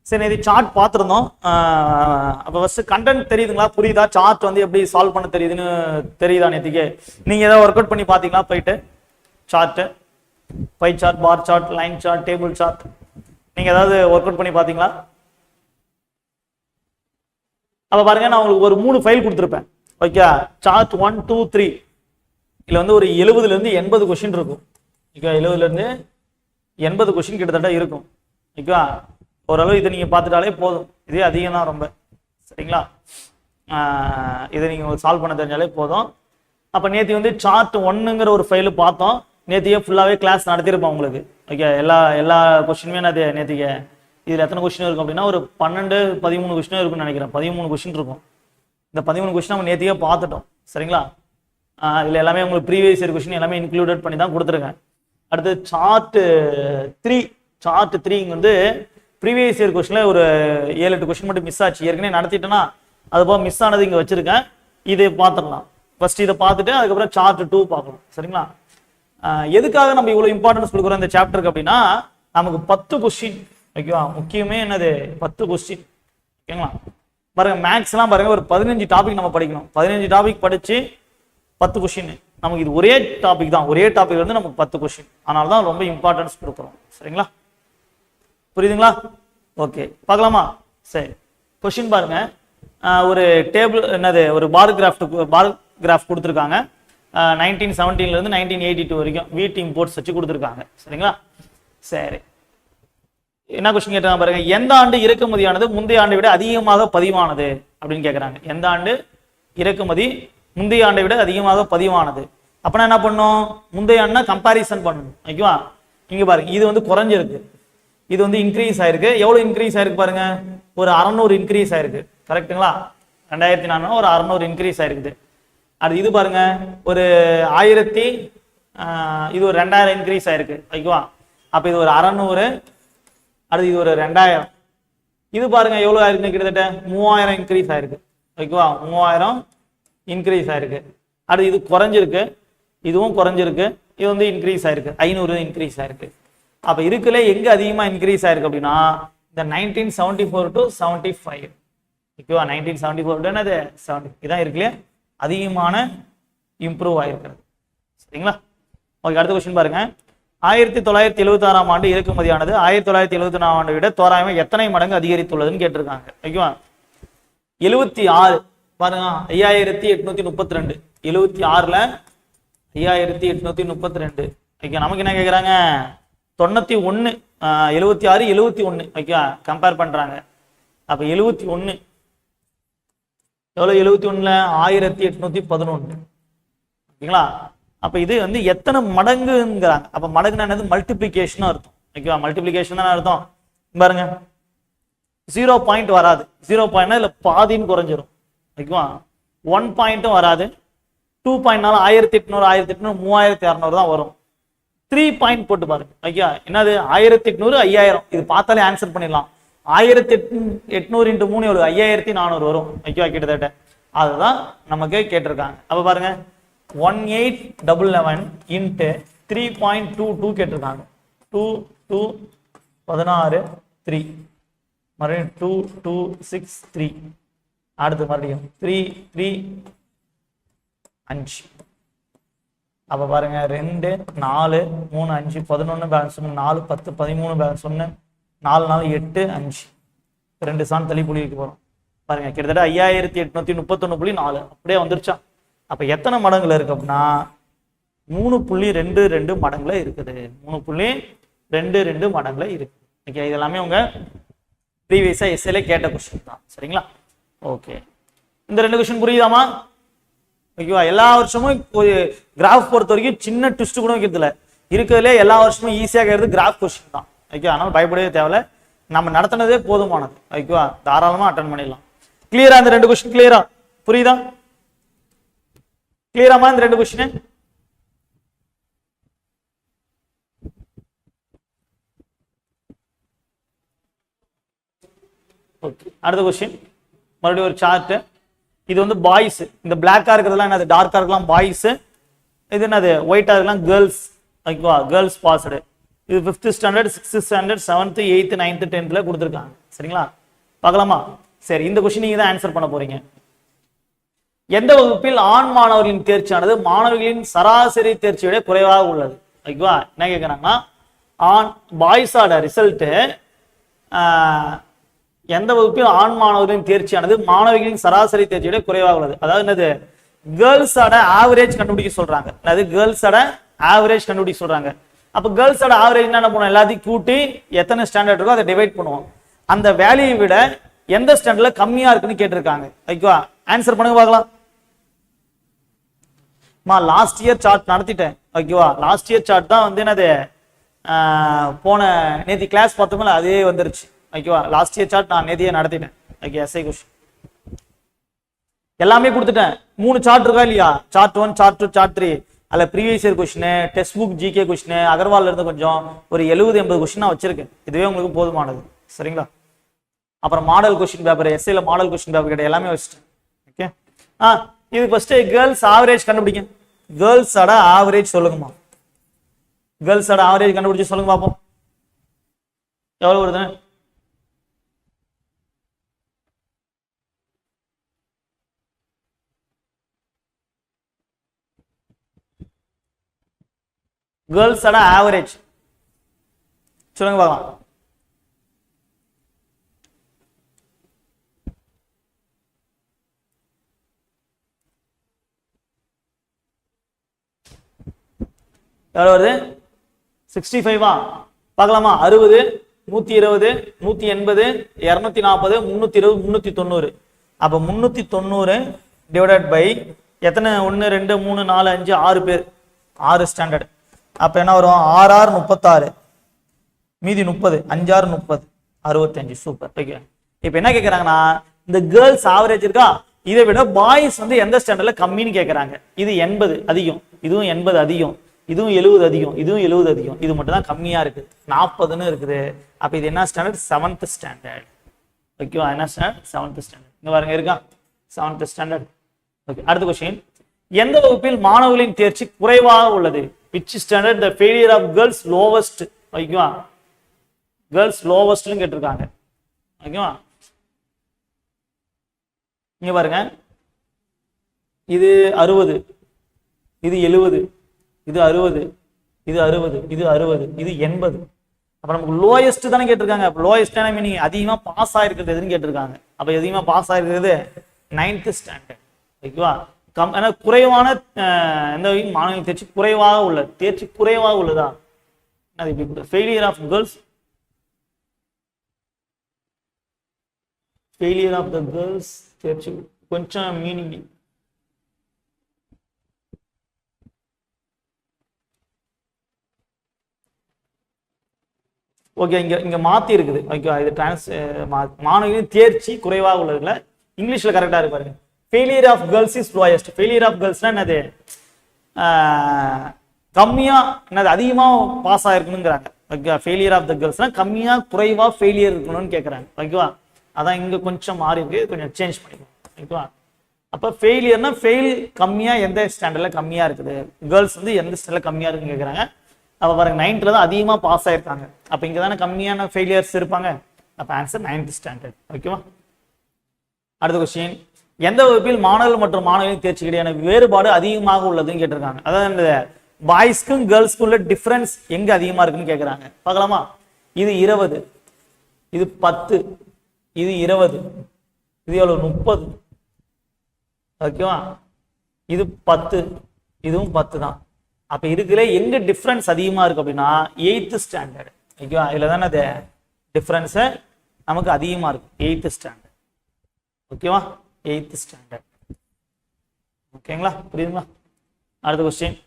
சரி, இது சார்ட் பார்த்துருந்தோம். அப்போ ஃபர்ஸ்ட் கண்டென்ட் தெரியுதுங்களா, புரியுதா? சார்ட் வந்து எப்படி சால்வ் பண்ண தெரியுதுன்னு தெரியுதா நேற்றுக்கு? நீங்கள் ஏதாவது ஒர்க் அவுட் பண்ணி பார்த்தீங்களா போயிட்டு? Chart, pie chart, bar chart, line chart, table chart, நீங்கள் ஏதாவது ஒர்க் அவுட் பண்ணி பார்த்தீங்களா? அப்போ பாருங்க, நான் உங்களுக்கு ஒரு 3 ஃபைல் கொடுத்துருப்பேன். Okay, chart 1, 2, 3. இதில் வந்து ஒரு 70லேருந்து 80 கொஸ்டின் இருக்கும். ஓகே, 70லேருந்து 80 கொஸ்டின் கிட்டத்தட்ட இருக்கும். ஓகேவா? ஓரளவு இதை நீங்கள் பார்த்துட்டாலே போதும். இதே அதிகம் தான் ரொம்ப. சரிங்களா? இதை நீங்கள் சால்வ் பண்ண தெரிஞ்சாலே போதும். அப்போ நேற்று வந்து சார்ட் 1ங்கிற ஒரு ஃபைலு பார்த்தோம். நேற்றையே ஃபுல்லாகவே கிளாஸ் நடத்திருப்போம் உங்களுக்கு. ஓகே, எல்லா கொஸ்டினுமே நான் நேற்றுக்கு இதில் எத்தனை கொஸ்டின் இருக்கும் அப்படின்னா ஒரு 12, 13 கொஸ்டின் இருக்குன்னு நினைக்கிறேன். 13 கொஸ்டின் இருக்கும். இந்த 13 கொஸ்டின் நம்ம நேற்றையே பார்த்துட்டோம். சரிங்களா? இதில் எல்லாமே உங்களுக்கு ப்ரீவியஸ் இயர் கொஸ்டின் எல்லாமே இன்க்ளூடட் பண்ணி தான் கொடுத்துருக்கேன். அடுத்து சார்ட் 3 வந்து ப்ரீவியஸ் இயர் கொஸ்டினில் ஒரு 7-8 கொஸ்டின் மட்டும் மிஸ் ஆச்சு. ஏற்கனவே நடத்திட்டேன்னா அது போக மிஸ் ஆனது இங்கே வச்சிருக்கேன். இதை பார்த்துடலாம். ஃபர்ஸ்ட் இதை பார்த்துட்டு அதுக்கப்புறம் சார்ட் 2 பார்க்கலாம். சரிங்களா? எதுக்காக நம்ம இவ்வளோ இம்பார்ட்டன்ஸ் கொடுக்குறோம் இந்த சாப்டருக்கு அப்படின்னா, நமக்கு 10 கொஸ்டின். ஓகேவா? முக்கியமே என்னது? 10 கொஸ்டின். ஓகேங்களா? பாருங்க, மேக்ஸ்லாம் பாருங்க, ஒரு 15 டாபிக் நம்ம படிக்கணும். 15 டாபிக் படிச்சு 10 கொஸ்டின். நமக்கு இது ஒரே டாபிக் தான். ஒரே டாபிக் வந்து நமக்கு 10 கொஸ்டின். அதனால தான் ரொம்ப இம்பார்ட்டன்ஸ் கொடுக்குறோம். சரிங்களா? புரியுதுங்களா? ஓகே, பார்க்கலாமா? சரி, கொஸ்டின் பாருங்க. ஒரு டேபிள் என்னது, ஒரு பார் கிராஃப் கொடுத்துருக்காங்க. 1917 1982 வரைக்கும் வீட் இம்போர்ட்ஸ் வச்சு கொடுத்துருக்காங்க. சரிங்களா? சரி, என்ன கொஸ்டின் கேட்டாங்க பாருங்க. எந்த ஆண்டு இறக்குமதியானது முந்தைய ஆண்டை விட அதிகமாக பதிவானது அப்படின்னு கேட்குறாங்க. எந்த ஆண்டு இறக்குமதி முந்தைய ஆண்டை விட அதிகமாக பதிவானது? அப்பனா என்ன பண்ணும்? முந்தைய ஆண்டுனா கம்பாரிசன் பண்ணணும். ஓகேவா? இங்க பாருங்க, இது வந்து குறைஞ்சிருக்கு, இது வந்து இன்க்ரீஸ் ஆயிருக்கு. எவ்வளவு இன்க்ரீஸ் ஆயிருக்கு பாருங்க, ஒரு 600 இன்க்ரீஸ் ஆயிருக்கு. கரெக்டுங்களா? 2004 ஒரு 600 இன்க்ரீஸ் ஆயிருக்குது. அது இது பாருங்க, ஒரு 1000 இது ஒரு 2000 இன்க்ரீஸ் ஆயிருக்கு. ஓகேவா? அப்ப இது ஒரு 600, அடுத்து இது ஒரு 2000. இது பாருங்க எவ்வளவு ஆயிருக்கு, கிட்டத்தட்ட 3000 இன்க்ரீஸ் ஆயிருக்கு. ஓகேவா? 3000 இன்க்ரீஸ் ஆயிருக்கு. அடுத்து இது குறைஞ்சிருக்கு, இதுவும் குறைஞ்சிருக்கு. இது வந்து இன்க்ரீஸ் ஆயிருக்கு, 500 இன்க்ரீஸ் ஆயிருக்கு. அப்ப இருக்குல்ல எங்க அதிகமா இன்க்ரீஸ் ஆயிருக்கு அப்படின்னா இந்த 1974 to 75. ஓகேவா? 1974 என்னது 70, இதான் இருக்குல்லையா அதிகமான இம்ப்ரூவ் ஆயிருக்கிறது. சரிங்களா? ஓகே, அடுத்த கொஸ்டின் பாருங்க. 1976ஆம் ஆண்டு இறக்குமதியானது 1974ஆம் ஆண்டை விட தோராயமா எத்தனை மடங்கு அதிகரித்துள்ளதுன்னு கேட்டிருக்காங்க. ஓகேவா? 76 பாருங்க, 5832. 76ல 5832. ஓகே, நமக்கு என்ன கேட்குறாங்க? 91, 76, 71. ஓகே, கம்பேர் பண்றாங்க. அப்ப 71 எவ்வளவு? 71ல 1811. ஓகேங்களா? அப்ப இது வந்து எத்தனை மடங்குங்கிறாங்க. அப்ப மடங்குனா என்னது? மல்டிபிளிகேஷன் அர்த்தம். ஓகேவா? மல்டிபிளிகேஷன் தானே அர்த்தம். பாருங்க, 0 பாயிண்ட் வராது. 0 பாயிண்ட்னா இல்ல பாதின்னு குறைஞ்சிரும். ஓகேவா? 1 பாயிண்ட்டும் வராது. 2 பாயிண்ட்னால 1800, 3600 தான் வரும். 3 பாயிண்ட் போட்டு பாருங்க. ஓகே, என்னது? 1800, 5000. இது பார்த்தாலே ஆன்சர் பண்ணிடலாம். 1800 × 3 எவ்வளவு? 5400 வரும். ஓகேவா? கிட்டத்தட்ட அதுதான் நமக்கு கேட்டிருக்காங்க. அப்ப பாருங்க, 1811 × 3.22 கேட்டிருக்காங்க. 2 2 16 3 மறுபடியும் 2 2 6 3. அடுத்து மறுபடியும் 3 3 5. அப்ப பாருங்க, 2 4 3 5 11 பேலன்ஸ் 4 10 13 பேலன்ஸ் 1 4 4 8 5. 2 சான் தள்ளி புள்ளி வைக்க போறோம். பாருங்க, கிட்டத்தட்ட 5831.4 அப்படியே வந்துருச்சா? அப்ப எத்தனை மடங்குல இருக்கு அப்படின்னா 3.22 மடங்குல இருக்குது. 3.22 மடங்குல இருக்கு. ஓகே, இதெல்லாமே உங்க ப்ரீவியஸா எஸ்ஏல கேட்ட கொஸ்டின் தான். சரிங்களா? ஓகே, இந்த 2 கொஸ்டின் புரியுதாமா? ஓகேவா? எல்லா வருஷமும் ஒரு கிராஃப் பொறுத்த வரைக்கும் சின்ன ட்விஸ்ட் கூட வைக்கிறதுல இருக்கிறதுல எல்லா வருஷமும் ஈஸியாக கேட்கறது கிராஃப் கொஸ்டின் தான். ஓகே, அதனால பயப்படவே தேவையில்ல. நம்ம நடத்தினதே போதுமானது. ஓகேவா? தாராளமா அட்டன் பண்ணிடலாம். கிளியரா? இந்த 2 கொஸ்டின் கிளியரா? புரியுதா? கிளியராமா இந்த 2 கொஸ்டின்? ஓகே, அடுத்த கொஸ்டின் மறுபடியும் ஒரு சார்ட். இது வந்து பாய்ஸ். இந்த பிளாக்கா இருக்கிறதுலாம் என்னது? டார்க்கா இருக்கலாம் பாய்ஸ். இது என்னது? ஒயிட்டா இருக்கலாம் கேர்ள்ஸ். ஓகேவா? Girls passed. இது 5th standard 6th standard 7th 8th 9th 10th கொடுத்துருக்காங்க. சரிங்களா, பார்க்கலாமா? சரி, இந்த கொஸ்டின் நீங்க தான் ஆன்சர் பண்ண போறீங்க. எந்த வகுப்பில் ஆண் மாணவர்களின் தேர்ச்சியானது மாணவர்களின் சராசரி தேர்ச்சியை விட குறைவாக உள்ளது? ஓகேவா, என்ன கேட்குறாங்கன்னா ஆண் பாய்ஸோட ரிசல்ட்டு எந்த வகுப்பில் ஆண் மாணவர்களின் தேர்ச்சியானது மாணவிகளின் சராசரி தேர்ச்சியை விட குறைவாக உள்ளது. அதாவது என்னது, கேர்ள்ஸோட ஆவரேஜ் கண்டுபிடிக்க சொல்றாங்க. அதாவது கேர்ள்ஸோட ஆவரேஜ் கண்டுபிடிக்க சொல்றாங்க. அப்போ கேர்ள்ஸோட ஆவரேஜ் என்ன பண்ணுவோம், எல்லாத்தையும் கூட்டி எத்தனை ஸ்டாண்டர்ட் இருக்கோ அதை டிவைட் பண்ணுவோம். அந்த வேல்யூவை விட எந்த ஸ்டாண்டர்ட்ல கம்மியா இருக்குன்னு கேட்டிருக்காங்க. ஓகேவா, ஆன்சர் பண்ணுங்க பார்க்கலாம். லாஸ்ட் இயர் சார்ட் நடத்திட்டேன். ஓகேவா, லாஸ்ட் இயர் சார்ட் தான் வந்து என்னது போன நேத்தி கிளாஸ் பார்த்தோம்ல அதே வந்துருச்சு. ஓகேவா, லாஸ்ட் இயர் சார்ட் நான் நேத்தியே நடத்திட்டேன். ஓகே, எஸ்ஐ கொஸ்டின் எல்லாமே கொடுத்துட்டேன். 3 சார்ட் இருக்கா இல்லையா, சார்ட் 1 சார்ட் 2 சார்ட் 3. அதில் previous year question, text book GK question, அகர்வால்ல இருந்து கொஞ்சம் ஒரு 70-80 கொஸ்டின் நான் வச்சிருக்கேன். இதுவே உங்களுக்கு போதுமானது. சரிங்களா, அப்புறம் மாடல் கொஸ்டின் பேப்பர், எஸ்ஐல மாடல் கொஸ்டின் பேப்பர் கிட்ட எல்லாமே வச்சுட்டேன். ஓகே, இது ஃபர்ஸ்ட் கேர்ள்ஸ் ஆவரேஜ் கண்டுபிடிங்க. கேர்ள்ஸோட ஆவரேஜ் சொல்லுங்கம்மா. கேர்ள்ஸோட ஆவரேஜ் கண்டுபிடிச்சு சொல்லுங்க பார்ப்போம். எவ்வளவு வருது? கேர்ள்ஸோட ஆவரேஜ் சொல்லுங்க பார்க்கலாம். எவ்வளவு வருது? 65. பார்க்கலாமா? 60, 120, 180, 240, 320, 390. அப்போ 390 டிவைடட் பை எத்தனை? 1 2 3 4 5 6 பேர், 6 ஸ்டாண்டர்ட். அப்போ என்ன வரும்? 6 6 36, மீதி 30, 5 6 30, 65. சூப்பர். ஓகே, இப்போ என்ன கேட்குறாங்கன்னா இந்த கேர்ள்ஸ் ஆவரேஜ் இருக்கா, இதை விட பாய்ஸ் வந்து எந்த ஸ்டாண்டர்ட்ல கம்மின்னு கேட்குறாங்க. இது 80 அதிகம், இதுவும் 80 அதிகம், இதுவும் 70 அதிகம், இதுவும் 70 அதிகம். இது மட்டும் தான் கம்மியா இருக்கு, 40ன்னு இருக்குது. அப்ப இது என்ன ஸ்டாண்டர்ட்? 7th standard. ஓகேவா, என்ன ஸ்டாண்டர்ட்? 7th standard. இங்க பாருங்க இருக்கா, 7th ஸ்டாண்டர்ட். ஓகே, அடுத்த கொஸ்டின். எந்த வகுப்பில் மாணவர்களின் தேர்ச்சி குறைவாக உள்ளது? which standard the failure of girls lowest? ஓகேவா, கேர்ள்ஸ் லோவஸ்ட்னு கேட்டிருக்காங்க. ஓகேவா, இங்க பாருங்க, இது 60, இது 70, இது 60, இது 60, இது 60, இது 80. அப்ப நமக்கு லோயஸ்ட் தானே கேட்டிருக்காங்க. லோயஸ்ட் மீனிங் அதிகமா பாஸ் ஆயிருக்கிறது எதுன்னு கேட்டிருக்காங்க. அப்ப அதிகமா பாஸ் ஆயிருக்கிறது 9th ஸ்டாண்டர்ட். ஓகேவா, குறைவான எந்த மாணவர்கள் தேர்ச்சி குறைவாக உள்ளது. தேர்ச்சி குறைவாக உள்ளதா? Failure of girls, failure of the girls தேர்ச்சி கொஞ்சம் மீனிங். ஓகே, இங்க மாத்தி இருக்குது. ஓகே, இது மாணவர்களின் தேர்ச்சி குறைவாக உள்ளதுல இங்கிலீஷ்ல கரெக்டா இருக்கு பாருங்க. Failure of girls is lowest. Failure of கேர்ள்ஸ்னா என்னது? கம்மியா என்னது அதிகமா பாஸ் ஆயிருக்கணுங்கிறாங்க. ஓகே, ஃபெயிலியர் ஆஃப் த கேர்ள்ஸ்னா கம்மியா குறைவா ஃபெயிலியர் இருக்கணும்னு கேட்கறாங்க. ஓகேவா, அதான் இங்க கொஞ்சம் மாறி இருக்கு, கொஞ்சம் சேஞ்ச் பண்ணிக்கணும். ஓகேவா, அப்ப ஃபெயிலியர்னா ஃபெயில் கம்மியா எந்த ஸ்டாண்டர்ட்ல கம்மியா இருக்குது, கேர்ள்ஸ் வந்து எந்த ஸ்டாண்டர்ட்ல கம்மியா இருக்குன்னு கேட்கறாங்க. அப்ப பாருங்க 9th தான் அதிகமா பாஸ் ஆயிருக்காங்க. அப்ப இங்க தானே கம்மியான ஃபெயிலியர்ஸ் இருப்பாங்க. அப்ப ஆன்சர் 9th ஸ்டாண்டர்ட். ஓகேவா, அடுத்த கொஸ்டின். எந்த வகுப்பில் மாணவர்கள் மற்றும் மாணவர்களின் தேர்ச்சி இடையான வேறுபாடு அதிகமாக உள்ளதுன்னு கேட்டிருக்காங்க. அதாவது இந்த பாய்ஸ்க்கும் கேர்ள்ஸ்க்கும் உள்ள டிஃபரன்ஸ் எங்க அதிகமா இருக்குன்னு கேட்கறாங்க. பார்க்கலாமா? இது 20, இது 10, இது 20, இது எவ்வளவு? 30. ஓகேவா, இது 10, இதுவும் 10 தான். அப்ப இருக்குல்ல எங்க டிஃபரன்ஸ் அதிகமா இருக்கு அப்படின்னா 8th ஸ்டாண்டர்ட். ஓகேவா, இதுல தானே அது டிஃபரன்ஸ் நமக்கு அதிகமா இருக்கு, 8th ஸ்டாண்டர்ட். ஓகேவா, 8th ஸ்டாண்டர்ட். ஓகேங்களா, புரியுதுங்களா? அடுத்த கொஸ்டின்.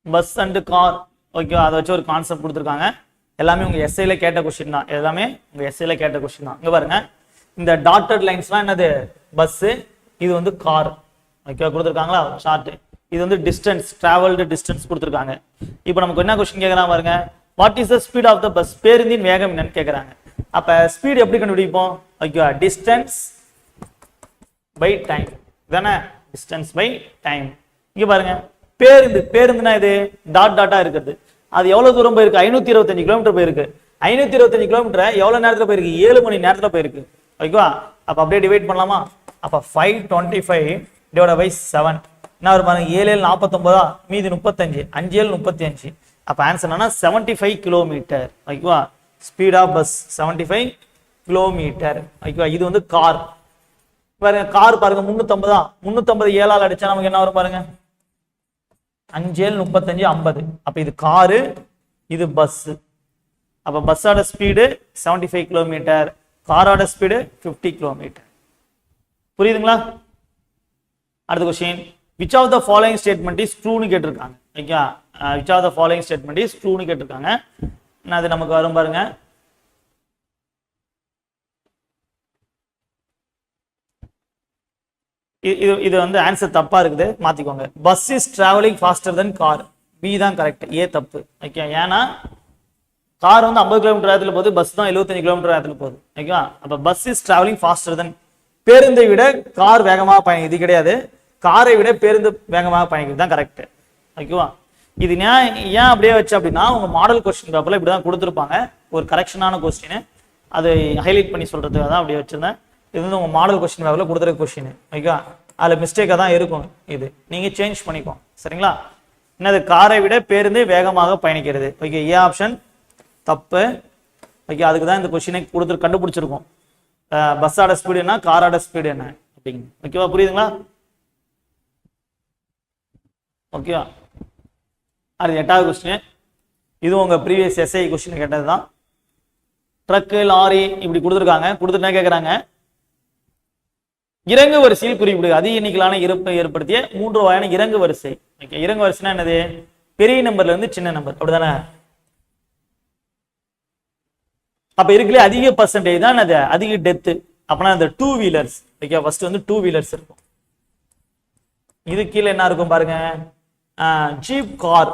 Bus and car. ஓகேவா, அதை வச்சு ஒரு கான்செப்ட் கொடுத்துருக்காங்க. எல்லாமே உங்க எஸ்ஐல கேட்ட கொஸ்டின் தான். எல்லாமே உங்க எஸ்ஐல கேட்ட கொஸ்டின் தான். இங்க பாருங்க, இந்த டாட்டட் லைன்ஸ்லாம் என்னது? பஸ். இது வந்து கார். ஓகேவா, கொடுத்துருக்காங்களா ஷார்ட். இது வந்து டிஸ்டன்ஸ், டிராவல்டு டிஸ்டன்ஸ் கொடுத்துருக்காங்க. இப்போ நமக்கு என்ன கொஸ்டின் கேட்கறாங்க பாருங்க. What is the speed of the bus? பேருந்தின் வேகம் என்னன்னு கேட்கறாங்க. அப்ப ஸ்பீட் எப்படி கண்டுபிடிப்போம்? ஓகேவா, டிஸ்டன்ஸ் பை டைம் தானே, டிஸ்டன்ஸ் பை டைம். இங்க பாருங்க, பேருந்து. பேருந்துனா இது டாட் டாட்டா இருக்குது. அது எவ்வளவு தூரம் போயிருக்கு? 525 கிலோமீட்டர் போயிருக்கு. 525 கிலோமீட்டர் எவ்வளவு நேரத்துல போயிருக்கு? 7 மணி நேரத்துல போயிருக்கு. ஓகேவா? அப்ப அப்படியே டிவைட் பண்ணலாமா? அப்ப 525 டிவைட் பை 7 என்ன வரும் பாருங்க, 7 7 49, மீதி 35, 5 7 35. அப்ப ஆன்சர் என்னன்னா 75 கிலோமீட்டர். ஓகேவா? Speed of bus 75 kilometre. ஓகேவா? இது வந்து கார். பாருங்க கார் பாருங்க 350 தான். 350 7ஆல் அடிச்சா நமக்கு என்ன வரும் பாருங்க, 5 7 35 50. அப்ப இது காரு, இது பஸ். அப்ப பஸ்ஸோட ஸ்பீடு 75 கிலோமீட்டர், காரோட ஸ்பீடு 50 கிலோமீட்டர். புரியுதுங்களா? அடுத்த question, which of the following statement is true னு கேட்டிருக்காங்க. Okay, which of the following statement is true னு கேட்டிருக்காங்க. அது நமக்கு வரும் பாருங்க. இது வந்து ஆன்சர் தப்பா இருக்குது, மாத்திக்கோங்க. Bus is travelling faster then car. B தான் கரெக்ட், ஏ தப்பு. ஓகே, ஏன்னா கார் வந்து 50 கிலோமீட்டர் வேகத்தில் போகுது, பஸ் தான் 75 கிலோமீட்டர் வேகத்தில் போகுது. ஓகேவா? அப்ப பஸ் இஸ் டிராவலிங் ஃபாஸ்டர் தென், பேருந்தை விட கார் வேகமாக பயணிக்குது. இது கிடையாது, காரை விட பேருந்து வேகமாக பயணிக்குது தான் கரெக்ட். ஓகேவா? இது ஏன் அப்படியே வச்சு அப்படின்னா, உங்க மாடல் கொஸ்டின் பேப்பர்ல இப்படிதான் கொடுத்துருப்பாங்க. ஒரு கரெக்ஷனான கொஸ்டின், அதை ஹைலைட் பண்ணி சொல்றதுக்காக தான் அப்படியே வச்சிருந்தேன். இது வந்து உங்க மாடல் கொஸ்டின் பேப்பர்ல கொடுத்துருக்க கொஸ்டின். ஓகேவா? அதுல மிஸ்டேக்கா தான் இருக்கும். இது நீங்க சேஞ்ச் பண்ணிக்கோங்க. சரிங்களா? என்னது, காரை விட பேருந்து வேகமாக பயணிக்கிறது. ஓகே, ஏ ஆப்ஷன் தப்பு. ஓகே, அதுக்கு தான் இந்த கொஸ்டினை கொடுத்து கண்டுபிடிச்சிருக்கோம். பஸ்ஸோட ஸ்பீடு என்ன, காரோட ஸ்பீடு என்ன அப்படிங்க. ஓகேவா? புரியுதுங்களா? ஓகேவா? அது 8வது கொஸ்டின். இது உங்க ப்ரீவியஸ் எஸ்ஐ கொஸ்டின் கேட்டது தான். ட்ரக்கு, லாரி இப்படி கொடுத்துருக்காங்க. கொடுத்துட்டு என்ன கேட்குறாங்க, இறங்கு வரிசையில் குறிப்பிடு அதிக எண்ணிக்கையிலான இருப்பை ஏற்படுத்திய 3 வகையான இறங்கு வரிசை. ஓகே, இறங்கு வரிசைனா என்னது, பெரிய நம்பர்ல இருந்து சின்ன நம்பர், அப்படிதானே? அப்ப இருக்குல்ல அதிக பர்சன்டேஜ் தான் அது அதிக டெத்து. அப்பனா அந்த 2 வீலர்ஸ். ஓகே, ஃபர்ஸ்ட் வந்து 2 வீலர்ஸ் இருக்கும். இது கீழே என்ன இருக்கும் பாருங்க, ஜீப், கார்.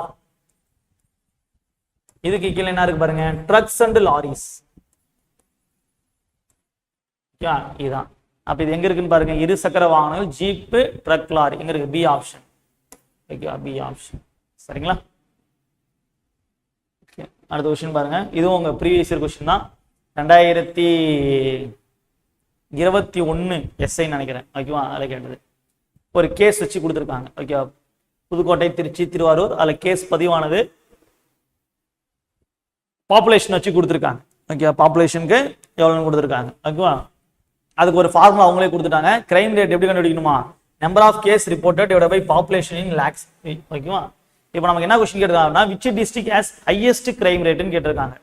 இதுக்கு கீழே என்ன இருக்கு பாருங்க, ட்ரக்ஸ் அண்ட் லாரிஸ். இதுதான். அப்ப இது எங்க இருக்குன்னு பாருங்க, இரு சக்கர வாகனங்கள், ஜீப், ட்ரக், லாரி. எங்க இருக்கு? B option. Okay, B option. சரிங்களா? அடுத்த கொஸ்டின் பாருங்க. இதுவும் உங்க ப்ரீவியஸ் இயர் கொஸ்டின் தான். 2021 எஸ்ஐ நினைக்கிறேன். ஓகேவா? அதில் கேட்டது. ஒரு கேஸ் வச்சு கொடுத்துருக்காங்க. ஓகே, புதுக்கோட்டை, திருச்சி, திருவாரூர். அதில் கேஸ் பதிவானது. பாப்புலேஷன் வச்சு கொடுத்துருக்காங்க. ஓகே, பாப்புலேஷனுக்கு எவ்வளோன்னு கொடுத்துருக்காங்க. ஓகேவா? அதுக்கு ஒரு ஃபார்முலா அவங்களே கொடுத்துட்டாங்க. கிரைம் ரேட் எப்படி கண்டுபிடிக்கணுமா, number of case reported divided by population in lakhs. ஓகேவா? இப்போ நமக்கு என்ன கொஸ்டின் கேட்டிருக்காங்கன்னா, which district has highest crime ரேட்னு கேட்டிருக்காங்க.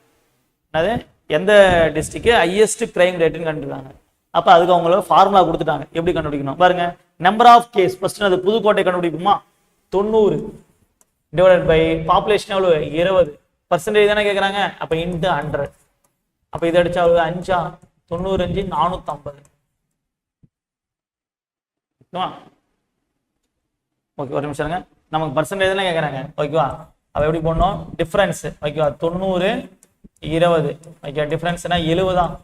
அது எந்த டிஸ்ட்ரிக்ட் ஹையஸ்ட் கிரைம் ரேட்னு கண்டுருக்காங்க. அப்ப அதுக்கு அவங்கள ஃபார்முலா கொடுத்துட்டாங்க, எப்படி கண்டுபிடிக்கணும் பாருங்க. நம்பர் ஆஃப் கேஸ் ஃபர்ஸ்ட் அது புதுக்கோட்டை கண்டுபிடிப்போமா, 90 டிவைடட் பை பாப்புலேஷன் எவ்வளவு, 20 பர்சன்டேஜ் தானே கேட்குறாங்க. அப்ப இன்ட்டு 100. அப்ப இதை அடிச்சா 5 95 450. ஓகே, ஒரு நிமிஷம் இருங்க. நமக்கு பர்சன்டேஜ் தான் கேட்குறாங்க. ஓகேவா? அப்ப எப்படி போடணும், டிஃபரன்ஸ். ஓகேவா? 90 20. ஓகே, டிஃபரன்ஸ்னா 70 தான்.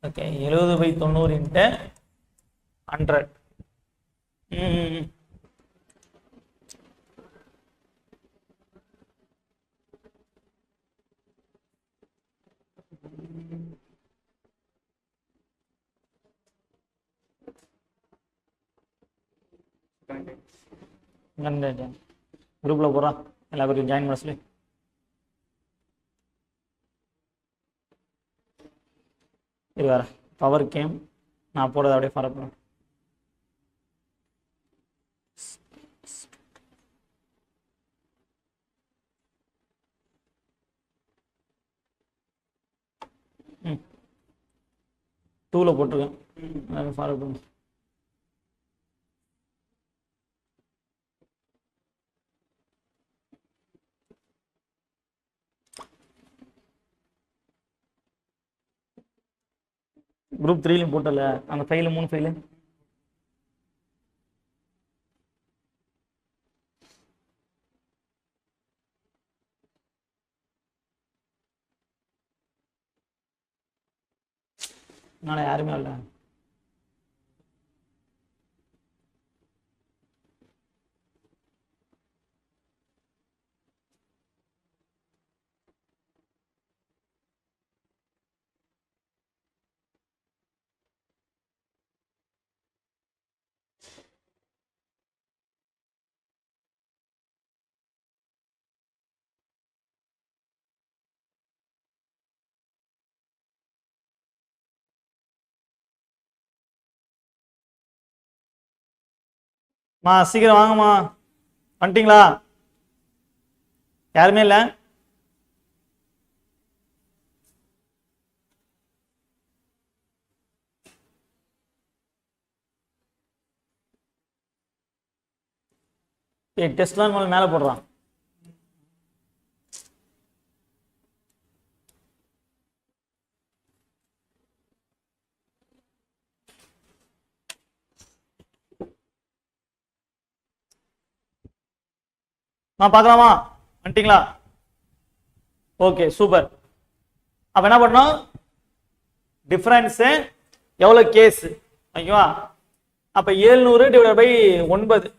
Okay, 70 by 90 into 100. குரூப்ல போறான், எல்லா பேரும் ஜாயின் பண்ண சொல்லி. இது வேற பவர் கேம், நான் போடுறத அப்படியே ஃபாலோ பண்ணுவேன். டூல போட்டிருக்கேன், ஃபாலோ பண்ணுங்க. குரூப் 3லையும் போட்டல அந்த ஃபைலு, 3 ஃபைலு. நாளை யாருமே இல்லை. சீக்கிரம் வாங்கம்மா. வந்துட்டீங்களா? யாருமே இல்லை? டெஸ்ட்லாம் மேலே போடுறான். பார்க்கலாமா? வந்துட்டீங்களா? Okay, super. அப்ப என்ன பண்ணோம்? டிஃபரன்ஸ் எவ்வளவு கேஸ்? ஓகேவா? அப்ப 700 டிவைட் பை 9.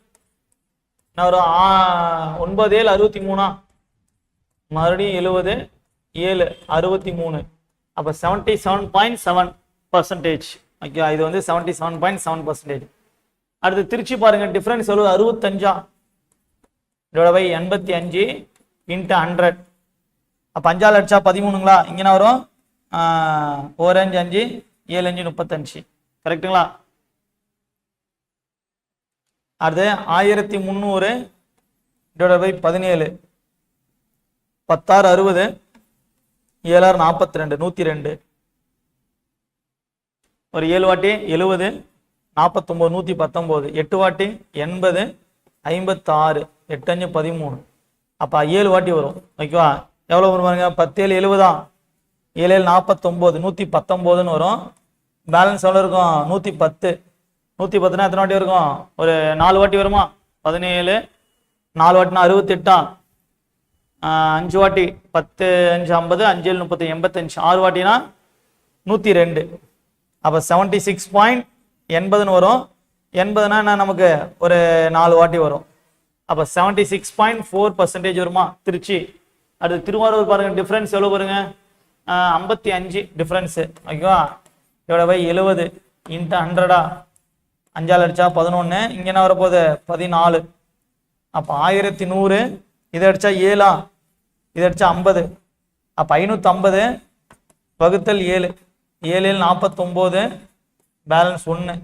நான் ஒரு 9 7 63. மறுபடியும் 70 7 63. அப்ப 77.7%. ஓகே, இது வந்து 77.7%. அடுத்து திருச்சி பாருங்க, டிஃபரன்ஸ் எவ்வளவு? 65 டிவைட் பை 85 இன்ட்டு 100. அப்போ 5ஆல் அடிச்சா 13ங்களா? இங்கே என்ன வரும்? 4 5 5 7 5 35. கரெக்டுங்களா? அடுத்து 1300 டிவைட் பை 17. 10 6 60 7 6 42 102. ஒரு 7 வாட்டி 70 49 119. 8 வாட்டி 80 56 8 5 13. அப்போ 7 வாட்டி வரும். ஓகேவா? எவ்வளோ வரும் பாருங்க? 10 7 70. 7 7 49 119 வரும். பேலன்ஸ் எவ்வளோ இருக்கும்? 110. 110னா எத்தனை வாட்டி இருக்கும்? ஒரு 4 வாட்டி வருமா? 17 4 வாட்டினா 68. 5 வாட்டி 10 5 50 5 7 30 85. 6 வாட்டினா 102. அப்போ 76.80 வரும். 80னா என்ன நமக்கு? ஒரு 4 வாட்டி வரும். அப்போ 76.4% வருமா திருச்சி? அடுத்து திருவாரூர் பாருங்க, டிஃபரன்ஸ் எவ்வளோ பாருங்க? 55 டிஃபரன்ஸ். ஓகேவா? எவ்வளோ பை 70 இன்ட்டு 100. 5ஆல் அடிச்சா 11. இங்கே என்ன வரப்போகுது? 14. அப்போ 1100. இதை அடிச்சா 7. இதை அடிச்சா 50. அப்போ 550 வகுத்தல் 7. 7 7 49. பேலன்ஸ் 1.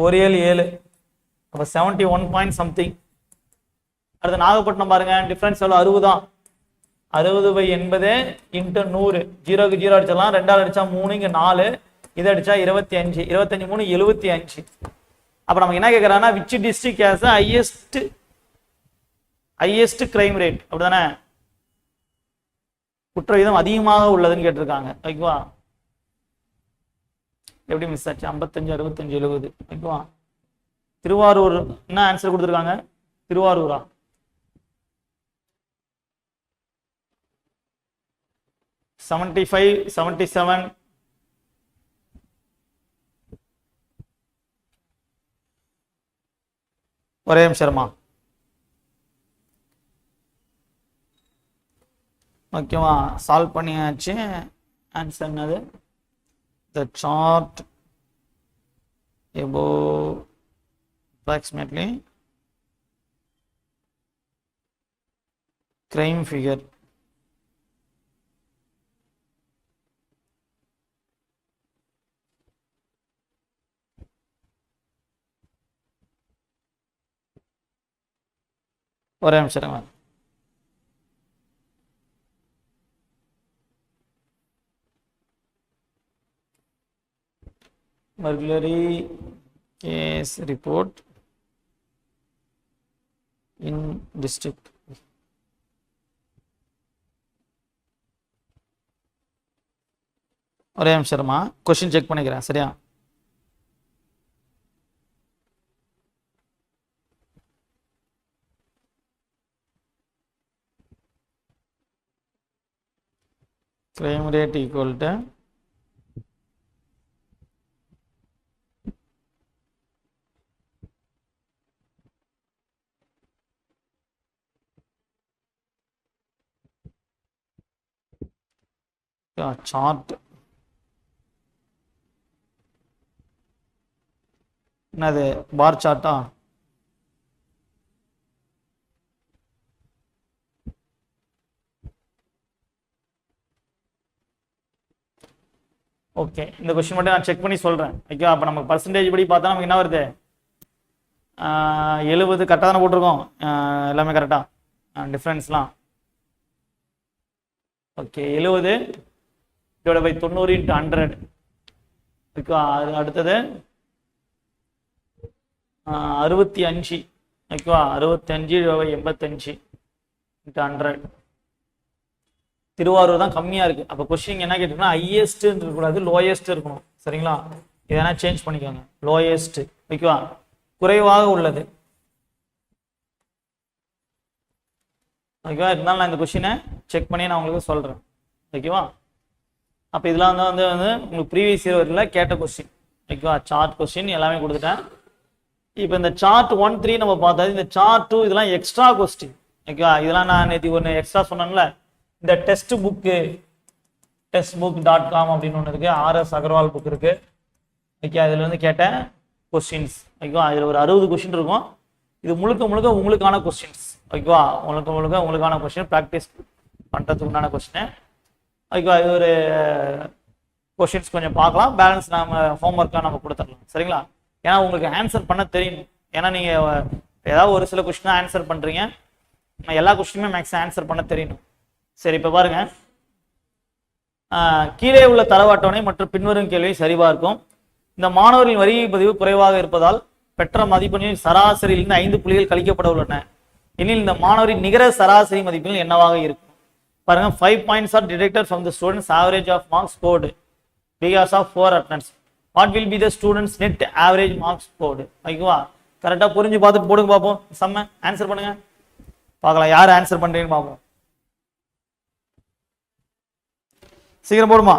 1 7 7. அப்போ 71 பாயிண்ட் சம்திங். அடுத்து நாகப்பட்டினம் பாருங்க, டிஃபரன்ஸ் எவ்வளோ? 60 தான். 60/80 இன்ட்டு 100. 0க்கு 0 அடிச்சிடலாம். 2ஆல் அடிச்சா 3. இங்கே 4. இதை அடிச்சா 25. 25 3 75. அப்போ நமக்கு என்ன கேட்குறாங்கன்னா, which district has highest crime rate? அப்படிதானே? குற்ற விகிதம் அதிகமாக உள்ளதுன்னு கேட்டிருக்காங்க. ஓகேவா? எப்படி மிஸ் ஆச்சு? 55 65 70. ஓகேவா? திருவாரூர் என்ன ஆன்சர் கொடுத்துருக்காங்க? திருவாரூரா? $75 $77. ஒரே நிமிஷமா. ஓகேவா? சால்வ் பண்ணியாச்சு. ஆன்சர் என்னது? The chart above approximately crime figure. ஒரே நிமிஷம். burglary case report in district. ஒரே நிமிஷமா கொஸ்டின் செக் பண்ணிக்கிறேன். சரியா? crime rate equal to chart. என்னது? பார் சார்ட்டா? ஓகே, இந்த கொஸ்டின் மட்டும் நான் செக் பண்ணி சொல்றேன். ஓகே, அப்ப நமக்கு பர்சன்டேஜ் படி பார்த்தா நமக்கு என்ன வருது? 70 கரெக்டாக தானே போட்டிருக்கோம், எல்லாமே கரெக்டாக டிஃப்ரென்ஸ்லாம். ஓகே 70 டிவைட் பை 90 இன்ட்டு 100 ஓகேவா. அது அடுத்தது 65 ஓகேவா. 65 டிவைட் பை 85 இன்ட்டு 100. திருவாரூர் தான் கம்மியாக இருக்குது. அப்போ கொஸ்டின் என்ன கேட்டிங்கன்னா ஹையஸ்ட் இருக்கக்கூடாது, லோயஸ்ட் இருக்கணும். சரிங்களா, இதனா சேஞ்ச் பண்ணிக்கோங்க. லோயஸ்ட் ஓகேவா, குறைவாக உள்ளது ஓகேவா. இருந்தாலும் நான் இந்த கொஸ்டினை செக் பண்ணி நான் உங்களுக்கு சொல்கிறேன் ஓகேவா. அப்போ இதெல்லாம் வந்து உங்களுக்கு ப்ரீவியஸ் இயர் வரையில் கேட்ட கொஸ்டின் ஓகேவா. சார்ட் கொஸ்டின் எல்லாமே கொடுத்துட்டேன். இப்போ இந்த சார்ட் 1, 3 நம்ம பார்த்தா இந்த சார்ட் 2 இதெல்லாம் எக்ஸ்ட்ரா கொஸ்டின் ஓகேவா. இதெல்லாம் நான் நேற்று ஒன்று எக்ஸ்ட்ரா சொன்னேன்ல, இந்த டெஸ்ட் புக்கு testbook.com அப்படின்னு ஒன்று இருக்குது, RS அகர்வால் புக் இருக்குது ஓகே. அதில் வந்து கேட்ட கொஸ்டின்ஸ் ஓகேவா. அதில் ஒரு 60 கொஸ்டின் இருக்கும். இது முழுக்க முழுக்க உங்களுக்கான கொஸ்டின்ஸ் ஓகேவா. முழுக்க உங்களுக்கான கொஸ்டின், ப்ராக்டிஸ் பண்ணுறதுக்கு உண்டான கொஸ்டின் ஓகேவா. இது ஒரு கொஸ்டின்ஸ் கொஞ்சம் பார்க்கலாம், பேலன்ஸ் நம்ம ஹோம்ஒர்க்காக நம்ம கொடுத்துடலாம். சரிங்களா, ஏன்னா உங்களுக்கு ஆன்சர் பண்ண தெரியணும். ஏன்னா நீங்கள் ஏதாவது ஒரு சில கொஸ்டின் ஆன்சர் பண்ணுறீங்க, எல்லா கொஸ்டினுமே மேக்ஸிமம் ஆன்சர் பண்ண தெரியணும். சரி, இப்போ பாருங்க, கீழே உள்ள தரவு அட்டவணை மற்றும் பின்வரும் கேள்வியை சரிபார்க்கும். இந்த மாணவர்களின் வரி பதிவு குறைவாக இருப்பதால் பெற்ற மதிப்பெண்ணில் சராசரியிலிருந்து 5 புள்ளிகள் கழிக்கப்பட உள்ளன எனில் இந்த மாணவரின் நிகர சராசரி மதிப்பெண்கள் என்னவாக இருக்கும்? பாருங்க, 5 points are deducted from the students average of marks scored because of 4 attendance. What will be the students net average marks scored? ஓகேவா, கரெக்டாக புரிஞ்சு பார்த்துட்டு போடுங்க பார்ப்போம். செம்ம ஆன்சர் பண்ணுங்க பார்க்கலாம், யார் ஆன்சர் பண்றீங்கன்னு பார்ப்போம். சீக்கிரம் போடுமா.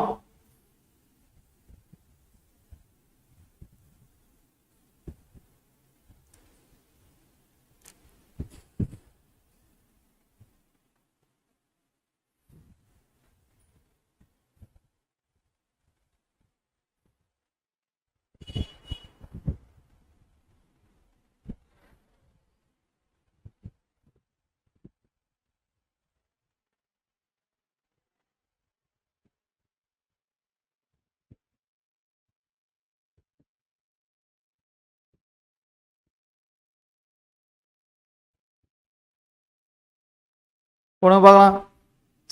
போடுங்க பார்க்கலாம்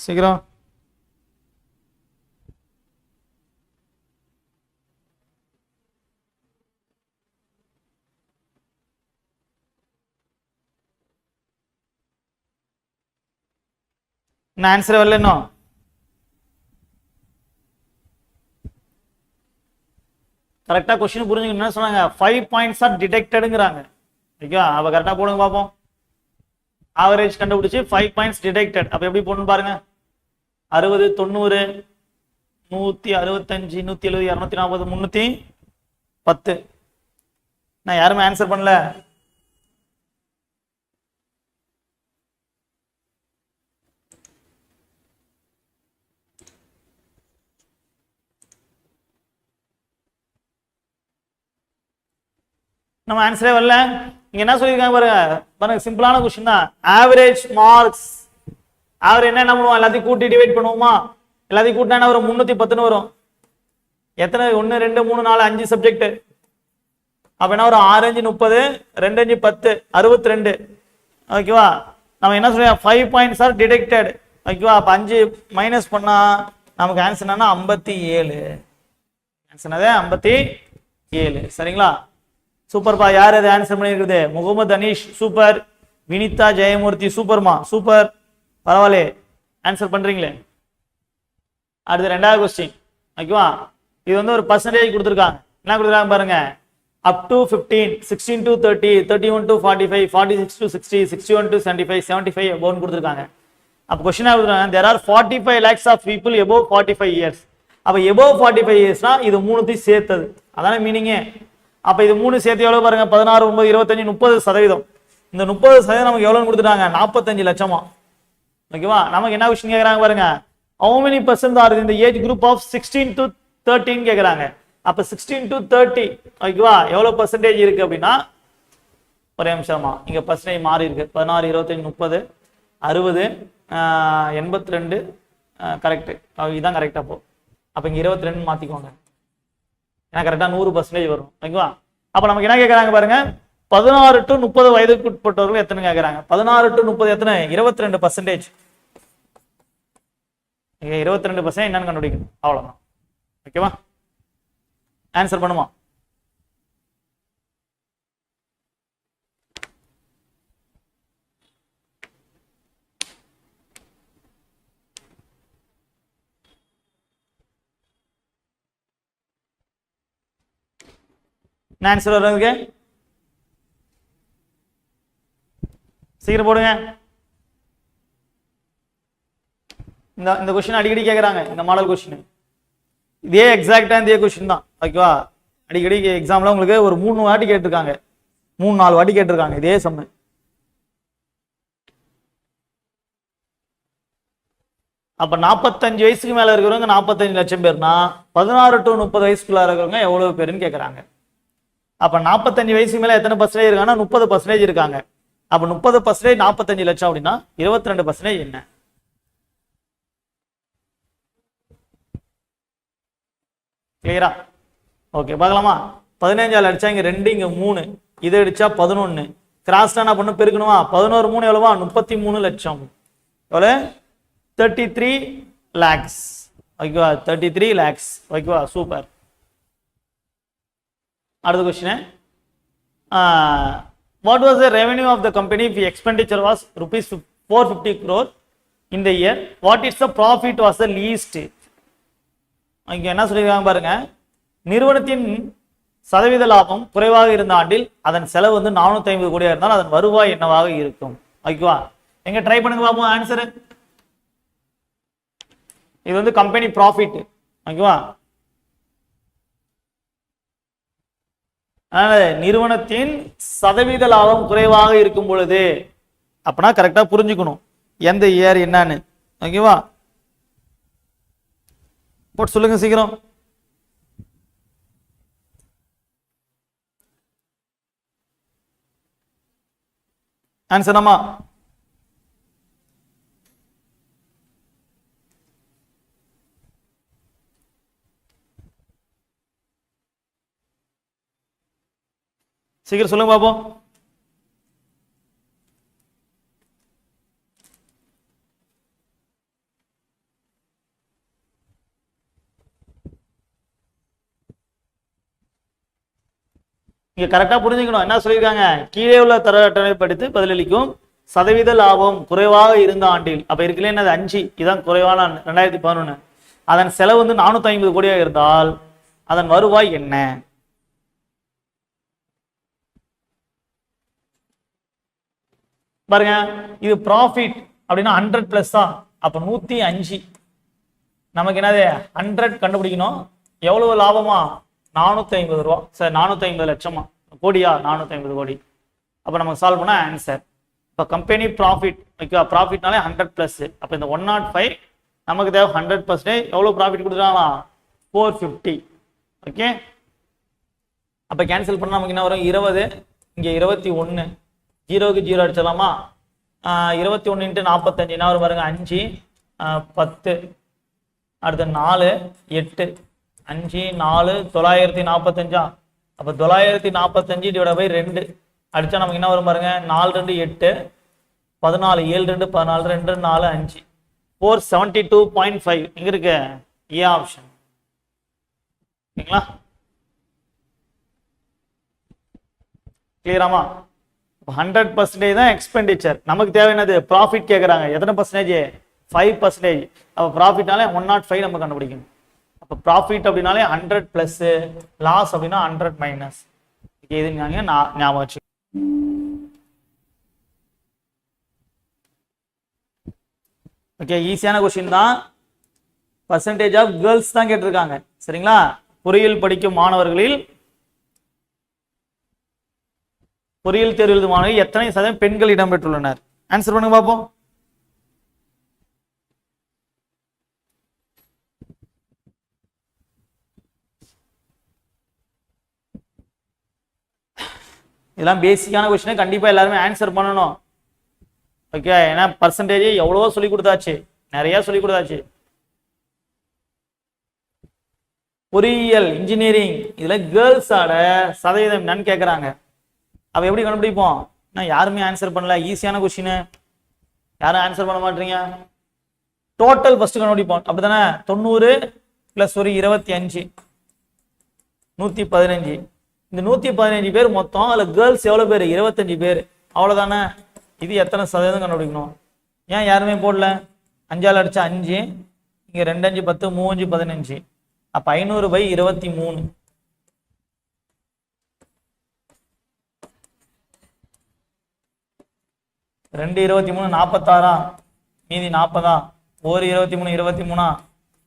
சீக்கிரம். என்ன ஆன்சர் வரல இன்னும்? கரெக்டா கொஸ்டின் புரிஞ்சுக்கணும். என்ன சொன்னாங்க? 5 points are detectedங்கிறாங்க. ஓகே, அப்ப கரெக்டா போடுங்க பாப்போம். ஆவரேஜ் கண்டுபிடிச்சு 5 points detected. அப்ப எப்படி போடணும் பாருங்க. 60, 90, 165, 170, 240, 310. நான் யாருமே ஆன்சர் பண்ணல. நம்ம ஆன்சரே வரல. இங்க என்ன சொல்லியிருக்காங்க பாருங்க. பாருங்க, சிம்பிளான கொஸ்டின் தான். ஆவரேஜ் மார்க்ஸ், ஆவரேஜ் என்ன பண்ணுவோம்? எல்லாத்தையும் கூட்டி டிவைட் பண்ணுவோமா? எல்லாத்தையும் கூட்டினா என்ன வரும்? 310 வரும். எத்தனை? 1, 2, 3, 4, 5 சப்ஜெக்ட். அப்ப என்ன வரும்? 6, 5, 30, 2, 5, 10, 62. ஓகேவா? நம்ம என்ன சொல்றோம்? 5 points are detected. ஓகேவா? அப்ப 5 மைனஸ் பண்ணா நமக்கு ஆன்சர் என்னன்னா 57. ஆன்சர் என்னது? 57. சரிங்களா? சூப்பர்பா. யார் அது ஆன்சர் பண்ணியிருக்குது? முகமது அனீஷ், சூப்பர். வினிதா ஜெயமூர்த்தி, சூப்பர்மா, சூப்பர், பரவாயில்ல ஆன்சர் பண்றீங்களே. அடுத்து 2வது கொஸ்டின். ஓகேவா? இது வந்து ஒரு பர்சன்டேஜ் கொடுத்துருக்காங்க. என்ன கொடுத்துருக்காங்க பாருங்க. Up to 15, 16 to 30, 31 to 45, 46 to 60, 61 to 75, 75 above கொடுத்துருக்காங்க. அப்போ கொஸ்டின் கொடுத்துருக்காங்க. there are 45 lakhs of people above 45 years. அப்போ above 45 yearsனா இது மூணுத்தையும் சேர்த்தது, அதான மீனிங்கே. அப்ப இது மூணு சேர்த்து எவ்வளவு பாருங்க? 16, 9, 25, 30%. இந்த 30% நமக்கு எவ்வளவு கொடுத்துட்டாங்க? 45 லட்சமா. ஓகேவா? நமக்கு என்ன கொஸ்டின் கேக்குறாங்க பாருங்க. how many percent are in the age group of 16 to 13 கேக்குறாங்க. அப்ப 16 to 30 ஓகேவா? எவ்வளவு பர்சன்டேஜ் இருக்கு அப்படின்னா, ஒரே நிமிஷமா, இங்க பர்சன்டேஜ் மாறி இருக்கு. 16, 25, 30, 60, 82 கரெக்ட். இதுதான் கரெக்டா போ. அப்ப இங்க 22 மாத்திக்கோங்க. ஏன்னா கரெக்டா 100% வரும். ஓகேவா? அப்ப நமக்கு என்ன கேட்கறாங்க பாருங்க. 16 to 30 வயதுக்கு உட்பட்டவர்கள் எத்தனை கேட்கறாங்க? 16 to 30 எத்தனை? 22%. 22% என்னன்னு கண்டுபிடிக்கணும், அவ்வளவுதான். ஓகேவா? ஆன்சர் பண்ணுமா? ஆன்சர் வர்றதுக்கு சீக்கிரம் போடுங்க. இந்த கொஸ்டின் அடிக்கடி கேட்கறாங்க, இந்த மாடல் கொஸ்டின். இதே எக்ஸாக்டா இதே கொஸ்டின் தான். ஓகேவா? அடிக்கடி எக்ஸாம்ல உங்களுக்கு ஒரு 3 வாட்டி கேட்டிருக்காங்க, 3-4 வாட்டி கேட்டிருக்காங்க இதே சம்மு. அப்ப 45 வயசுக்கு மேல இருக்கிறவங்க 45 லட்சம் பேர்னா 16 to 30 வயசுக்குள்ள இருக்கிறவங்க எவ்வளவு பேருன்னு கேட்கறாங்க. அப்ப 45 வயசுக்கு மேல எத்தனை பர்சன்டேஜ் இருக்காங்கன்னா 30% இருக்காங்க. அப்ப 30% 45 லட்சம் அப்படின்னா 22% என்ன? கிளியரா? ஓகே, பார்க்கலாமா? 15 அடிச்சா இங்க 2, இங்க 3, இதை அடிச்சா 11. கிராஸ் என்ன பண்ண பெருக்கணுமா? 11 3 எவ்வளவா? 33 லட்சம். எவ்வளவு? 33 lakhs. ஓகேவா? 33 lakhs. ஓகேவா? சூப்பர். அடுத்த question, what was the revenue of the company if the expenditure was rupees 450 crore in the year? What is the profit was the least? இங்க என்ன சொல்லிருக்காங்க பாருங்க, நிறுவனத்தின் சதவீத லாபம் குறைவாக இருந்த ஆண்டில் அதன் செலவு வந்து 450 கோடியா இருந்தால் அதன் வருவாய் என்னவாக இருக்கும்? ஓகேவா? எங்க ட்ரை பண்ணுங்க பாப்போம் ஆன்சர். இது வந்து கம்பெனி ப்ராஃபிட். ஓகேவா? நிறுவனத்தின் சதவீத லாபம் குறைவாக இருக்கும் பொழுது அப்படின்னா கரெக்டா புரிஞ்சுக்கணும் எந்த இயர் என்னன்னு. ஓகேவா? போட்டு சொல்லுங்க சீக்கிரம். ஆன்சர் அம்மா. சீக்கிரம் சொல்லுங்க பாப்போம். இங்க கரெக்டா புரிஞ்சுக்கணும் என்ன சொல்லியிருக்காங்க. கீழே உள்ள தர அட்டவணை படித்து பதிலளிக்கும். சதவீத லாபம் குறைவாக இருந்த ஆண்டில், அப்ப இருக்குல்ல என்னது 5, இதான் குறைவான 2011. அதன் செலவு வந்து 450 கோடியாக இருந்தால் அதன் வருவாய் என்ன? பாருங்க, இது ப்ராஃபிட் அப்படின்னா 100 பிளஸ் தான். அப்ப 105. நமக்கு என்னது 100 கண்டுபிடிக்கணும். எவ்வளவு லாபமா? 450 ரூபா. சார் 450 லட்சமா? கோடியா? 450 கோடி. அப்ப நமக்கு சால்வ் பண்ண ஆன்சர். இப்ப கம்பெனி ப்ராஃபிட். ஓகே, ப்ராஃபிட்னாலே 100 பிளஸ். அப்ப இந்த 105 நமக்கு தேவை 100%. எவ்வளவு ப்ராஃபிட் கொடுத்துருக்காங்களா? 450. ஓகே, அப்ப கேன்சல் பண்ணா நமக்கு என்ன வரும்? 20, இங்க 21, 0க்கு 0 அடிச்சிடலாமா? 21 × 45 என்ன வரும் பாருங்க? 5 10, அடுத்து 4 8, 5 4 945. அப்ப 945 டிவைட் பை 2 அடிச்சா நமக்கு என்ன வரும் பாருங்க? 4 2 8, 14 7 2 14, 2 4 5, 472.5. எங்க இருக்கு? A option. ஓகேங்களா? கிளியராமா? 100% தான் எக்ஸ்பெண்டிச்சர். நமக்கு தேவை என்னது? ப்ராஃபிட் கேட்கறாங்க. எத்தனை பர்சன்டேஜ்? 5%. அப்ப ப்ராஃபிட்னாலே 105 நம்ம கண்டுபிடிக்கணும். அப்ப ப்ராஃபிட் அப்படின்னாலே 100 பிளஸ், லாஸ் அப்படின்னா 100 மைனஸ். இது ஞாபகம் வச்சு. ஓகே, ஈஸியான கொஸ்டின் தான். பர்சன்டேஜ் ஆஃப் கேர்ள்ஸ் தான் கேட்டிருக்காங்க. சரிங்களா? பொறியியல் படிக்கும் மாணவர்களில், பொறியியல் தேர்வு எழுதும் மாணவர்கள் எத்தனை சதவீதம் பெண்கள் இடம்பெற்றுள்ளனர்? ஆன்சர் பண்ணுங்க பார்ப்போம். இதெல்லாம் பேசிக்கான கொஸ்டின், கண்டிப்பா எல்லாருமே ஆன்சர் பண்ணணும். ஓகே, ஏன்னா பர்சன்டேஜ் எவ்வளவோ சொல்லி கொடுத்தாச்சு, நிறைய சொல்லி கொடுத்தாச்சு. பொறியியல் இன்ஜினியரிங் இதுல கேர்ள்ஸோட சதவீதம் என்னன்னு கேட்கறாங்க. அப்ப எப்படி கண்டுபிடிப்போம்? நான் யாருமே ஆன்சர் பண்ணல, ஈஸியான கொஸ்டின், யாரும் ஆன்சர் பண்ண மாட்டீங்க. டோட்டல் ஃபர்ஸ்ட் கண்டுபிடிப்போம். அப்படித்தானே? 90 பிளஸ் ஒரு 25 115. இந்த 115 பேர் மொத்தம். அதுல கேர்ள்ஸ் எவ்வளவு பேர்? 25 பேர். அவ்வளவுதானே? இது எத்தனை சதவீதம் கண்டுபிடிக்கணும்? ஏன் யாருமே போடல? 5ஆல் அடிச்சா 5, இங்க 2 5 10 3 5 15. அப்ப 500/23. 2 23 46, மீதி 40, ஒரு 23 23,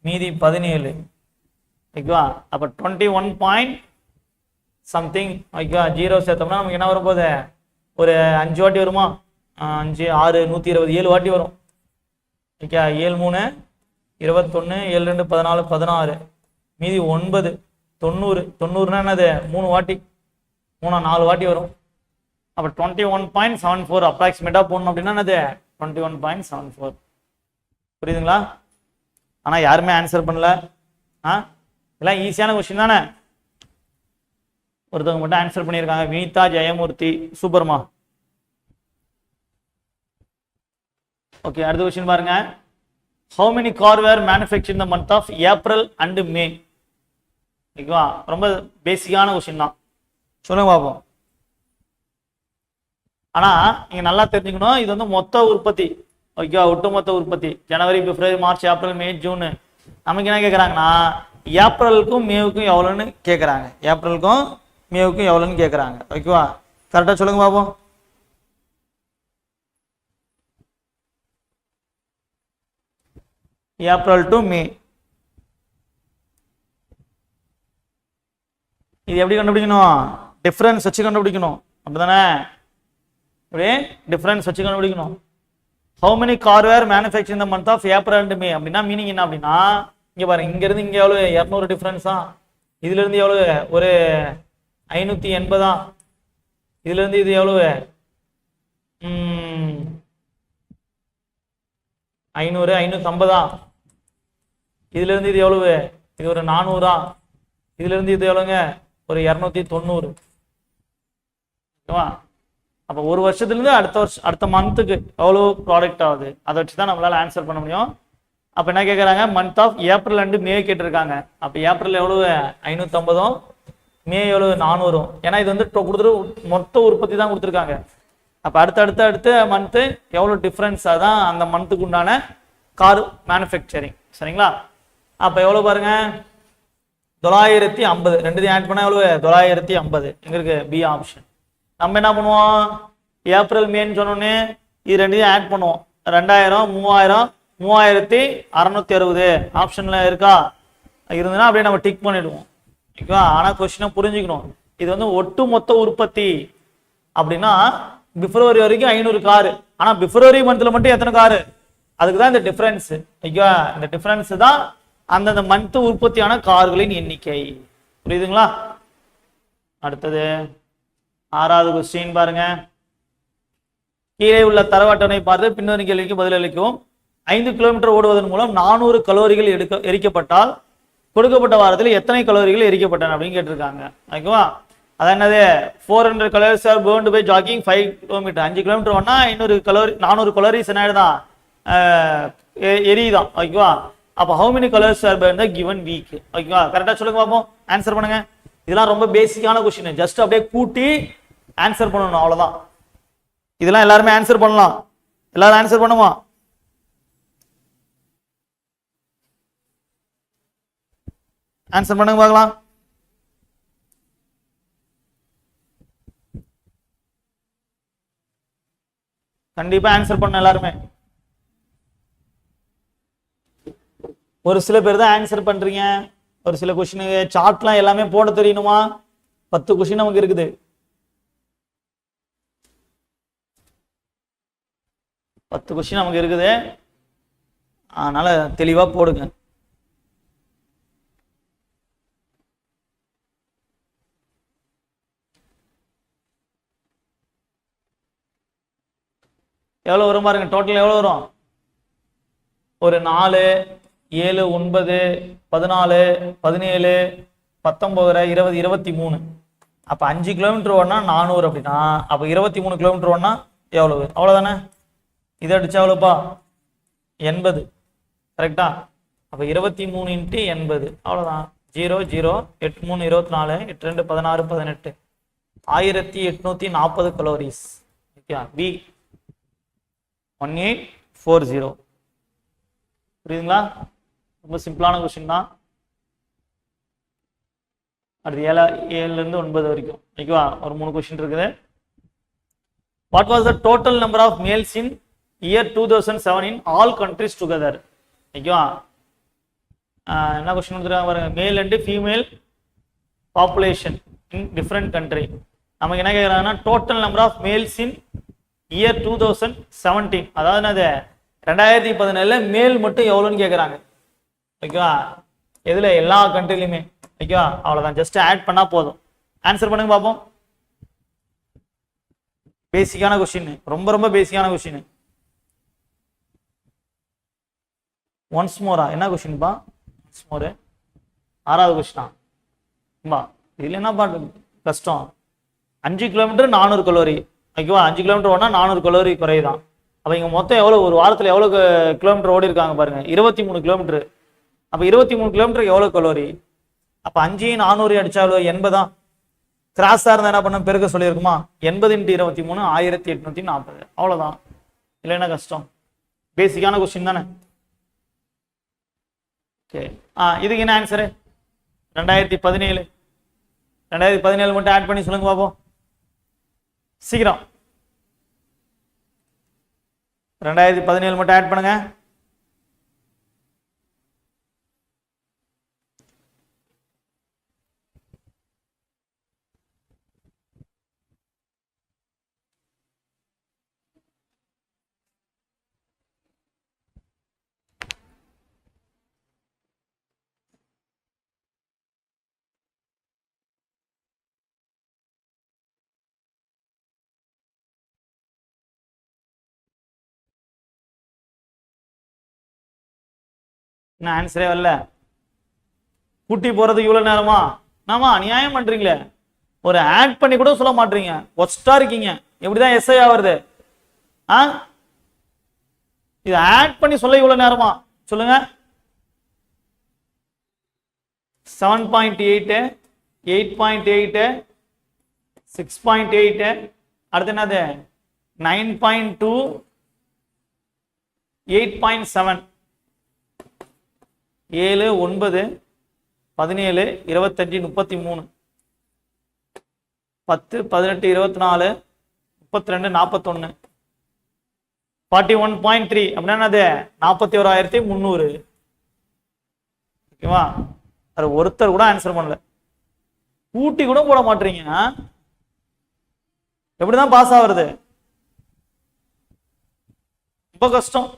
மீதி 17. ஓகேவா? அப்ப 21 பாயிண்ட் சம்திங். ஓகேவா? 0 சேர்த்தோம்னா நமக்கு என்ன வரும் போது? ஒரு 5 வாட்டி வருமா? 5 6 120, 7 வாட்டி வரும். ஓகே, 7 3 21, 7 2 14 16, மீதி 9. 90. 90னா என்னது? 3 வாட்டி, 3 4 வாட்டி வரும். அப்ப 21.74 அப்ராக்சிமேட்டா போடணும் அப்படின்னா என்னது? 21.74. புரியுதுங்களா? ஆனா யாருமே ஆன்சர் பண்ணல. இதெல்லாம் ஈஸியான கொஸ்டின் தானே. ஒருத்தவங்க மட்டும் ஆன்சர் பண்ணியிருக்காங்க, வினிதா ஜெயமூர்த்தி. சூப்பர்மா. ஓகே, அடுத்த கொஸ்டின் பாருங்க. How many car were manufactured in the month of April and May? ஓகேவா? ரொம்ப பேசிக்கான கொஸ்டின் தான். சொல்லுங்க பாப்போம். ஆனா நீங்க நல்லா தெரிஞ்சுக்கணும், இது வந்து மொத்த உற்பத்தி. ஓகேவா? ஒட்டுமொத்த உற்பத்தி. ஜனவரி, பிப்ரவரி, மார்ச், ஏப்ரல், மே, ஜூன். நமக்கு என்ன கேட்கறாங்கன்னா ஏப்ரலுக்கும் மேவுக்கும் எவ்வளோன்னு கேட்கறாங்க. ஏப்ரலுக்கும் மேவுக்கும் எவ்வளோன்னு கேட்கறாங்க. ஓகேவா? கரெக்டா சொல்லுங்க பாப்போம். ஏப்ரல் டு மே. இது எப்படி கண்டுபிடிக்கணும்? டிஃபரன்ஸ் வச்சு கண்டுபிடிக்கணும். அப்படிதானே? இப்படி டிஃபரன்ஸ் வச்சு கண்டுபிடிக்கணும். How many car were manufactured in the month of April and May? அப்படின்னா மீனிங் என்ன அப்படின்னா, இங்க பாருங்க, இங்க இருந்து இங்க எவ்வளவு? 200 டிஃபரன்ஸா? இதுல இருந்து எவ்வளவு? ஒரு 580. இதுல இருந்து இது எவ்வளவு? 500 550. இதுல இருந்து இது எவ்வளவு? இது ஒரு 400. இதுல இருந்து இது எவ்வளவுங்க? ஒரு 290. ஓகேவா? அப்ப ஒரு வருஷத்துல இருந்து அடுத்த மந்த்துக்கு எவ்வளவு ப்ராடக்ட் ஆகுது, அதை வச்சுதான் நம்மளால ஆன்சர் பண்ண முடியும். அப்ப என்ன கேட்கறாங்க? மந்த் ஆஃப் ஏப்ரல் அண்ட் மே கேட்டிருக்காங்க. அப்ப ஏப்ரல் எவ்வளவு? 550. மே எவ்வளவு? 400. ஏன்னா இது வந்து கொடுத்துரு மொத்த உற்பத்தி தான் கொடுத்துருக்காங்க. அப்ப அடுத்த மந்த்து எவ்வளவு டிஃபரன்ஸ், அதான் அந்த மந்த்துக்கு உண்டான கார் மேனுஃபேக்சரிங். சரிங்களா? அப்ப எவ்வளவு பாருங்க? 950. ரெண்டுத்தையும் ஆட் பண்ணா எவ்வளவு? 950. எங்க இருக்கு? B option. நம்ம என்ன பண்ணுவோம்? ஏப்ரல் மேன்னு சொன்னோன்னே இது ரெண்டையும் ஆட் பண்ணுவோம். 2000 3000 3660 ஆப்ஷன்ல இருக்கா? இருந்ததுன்னா அப்படியே நம்ம டிக் பண்ணிடுவோம். ஓகேவா? ஆனா கொஸ்டினை புரிஞ்சுக்கணும். இது வந்து ஒட்டுமொத்த உற்பத்தி அப்படின்னா பிப்ரவரி வரைக்கும் 500 காரு. ஆனா பிப்ரவரி மந்த்ல மட்டும் எத்தனை காரு? அதுக்கு தான் இந்த டிஃபரன்ஸ். ஓகேவா? இந்த டிஃபரன்ஸ் தான் அந்தந்த மந்த் உற்பத்தியான கார்களின் எண்ணிக்கை. புரியுதுங்களா? அடுத்தது 6வது கொஸ்டின் பாருங்க. கீழே உள்ள தரவு அட்டவணை பார்த்து பின்வரும் கேள்விக்கு பதிலளிக்கவும். 5 கிலோமீட்டர் ஓடுவதன் மூலம் 400 கலோரிகள் எரிக்கப்பட்டால் கொடுக்கப்பட்ட வாரத்தில் எத்தனை கலோரிகள் எரிக்கப்பட்டன அப்படின்னு கேட்டிருக்காங்க. ஓகேவா? அது என்னது? 400 calories are burned by jogging 5 kilometers. 5 kilometre ஓடினா 400 கலோரிஸ் என்ன ஆயிடுதான்? எரியுதான். ஓகேவா? அப்போ how many calories are burned the given week? ஓகேவா? கரெக்டா சொல்லுங்க பாப்போம். ஆன்சர் பண்ணுங்க. இதெல்லாம் ரொம்ப பேசிக்கான கொஸ்டின். ஜஸ்ட் அப்படியே கூட்டி ஆன்சர் பண்ணணும், அவ்வளவுதான். இதெல்லாம் எல்லாருமே ஆன்சர் பண்ணலாம். எல்லாரும் ஆன்சர் பண்ணுமா? ஆன்சர் பண்ணுங்க பார்க்கலாம். கண்டிப்பா ஆன்சர் பண்ண எல்லாருமே. ஒரு சில பேர் தான் ஆன்சர் பண்றீங்க. ஒரு சில கொஸ்டின் சார்ட்லாம் எல்லாமே போட தெரியணுமா? 10 கொஸ்டின் நமக்கு இருக்குது. நமக்கு இருக்குது. அதனால தெளிவா போடுங்க. எவ்வளவு வரும் பாருங்க. டோட்டல் எவ்வளவு வரும்? ஒரு 4 7 9 14 17 19 20 23. அப்போ 5 கிலோமீட்டர் ஓடனா 400 அப்படின்னா அப்போ 23 கிலோமீட்டர் ஓடனா எவ்வளவு? அவ்வளோதானே. இதை அடிச்சா எவ்வளோப்பா? 80. கரெக்டா? அப்போ 23 × 80 அவ்வளோதான். 0 0 8 3 24 8 2 16 18 1840 கலோரிஸ். Okay, B 1840. புரியுதுங்களா? ரொம்ப சிம்பிளான கொஸ்டின் தான். அடுத்து 7லேருந்து 9 வரைக்கும். ஓகேவா? ஒரு 3 கொஸ்டின் இருக்குது. What was the total number of males in year 2007 in all countries together? ஓகேவா? என்ன கொஸ்டின் கொடுத்துருக்காங்க பாருங்க. Male and female population in different country. நமக்கு என்ன கேட்குறாங்கன்னா total number of males in year 2017, அதாவது என்னது 2017 மேல் மட்டும் எவ்வளோன்னு கேட்குறாங்க. ஓகேவா? எதில்? எல்லா கண்ட்ரிலையுமே. ஓகேவா? அவ்வளோதான். ஜஸ்ட் ஆட் பண்ணா போதும். ஆன்சர் பண்ணுங்க பார்ப்போம். பேசிக்கான கொஸ்டின், ரொம்ப ரொம்ப பேசிக்கான கொஸ்டின். ஒன்ஸ் மோரா? என்ன கொஸ்டின்பா? ஒன்ஸ் மோரு 6வது கொஸ்டினா? இதுல என்ன பாட்டு கஷ்டம்? 5 கிலோமீட்டர் 400 கலோரி. ஓகேவா? 5 கிலோமீட்டர் ஓடனா 400 கலோரி குறையுதான். அப்போ இங்கே மொத்தம் எவ்வளோ? ஒரு வாரத்தில் எவ்வளோ கிலோமீட்டர் ஓடி இருக்காங்க பாருங்க. 23 கிலோமீட்டர். அப்போ 23 கிலோமீட்டருக்கு எவ்வளோ கலோரி? அப்போ 5 400 அடிச்சா எவ்வளோ? 80 தான். கிராஸாக இருந்தால் என்ன பண்ண? பெருக்க சொல்லியிருக்குமா? 80 × 23 1840. அவ்வளோதான். இல்லை என்ன கஷ்டம்? பேசிக்கான கொஸ்டின் தானே. ஓகே, இதுக்கு என்ன ஆன்சரு? 2017. 2017 மட்டும் ஆட் பண்ணி சொல்லுங்க பாப்போம் சீக்கிரம். 2017 மட்டும் ஆட் பண்ணுங்க. என்ன ஆன்சரே வரல? கூட்டி போறதுக்கு இவ்வளவு நேரமா? நாமா அநியாயம் பண்றீங்களே. ஒரு ஆட் பண்ணி கூட சொல்ல மாட்டீங்க. ஒஸ்டா இருக்கீங்க. எப்படிதான் எஸ்ஐ ஆவறது? இது ஆட் பண்ணி சொல்ல இவ்வளவு நேரமா? சொல்லுங்க. 7.8 8.8 6.8 அடுத்து என்னது? 9.2 8.7 7 9 17 25 33 10 18 24 32 41 41.3 அப்படின்னா என்னது? 41,300. ஓகேவா? அது ஒருத்தர் கூட ஆன்சர் பண்ணல. கூட்டி கூட போட மாட்டீங்க. எப்படிதான் பாஸ் ஆகுறது? ரொம்ப கஷ்டம்.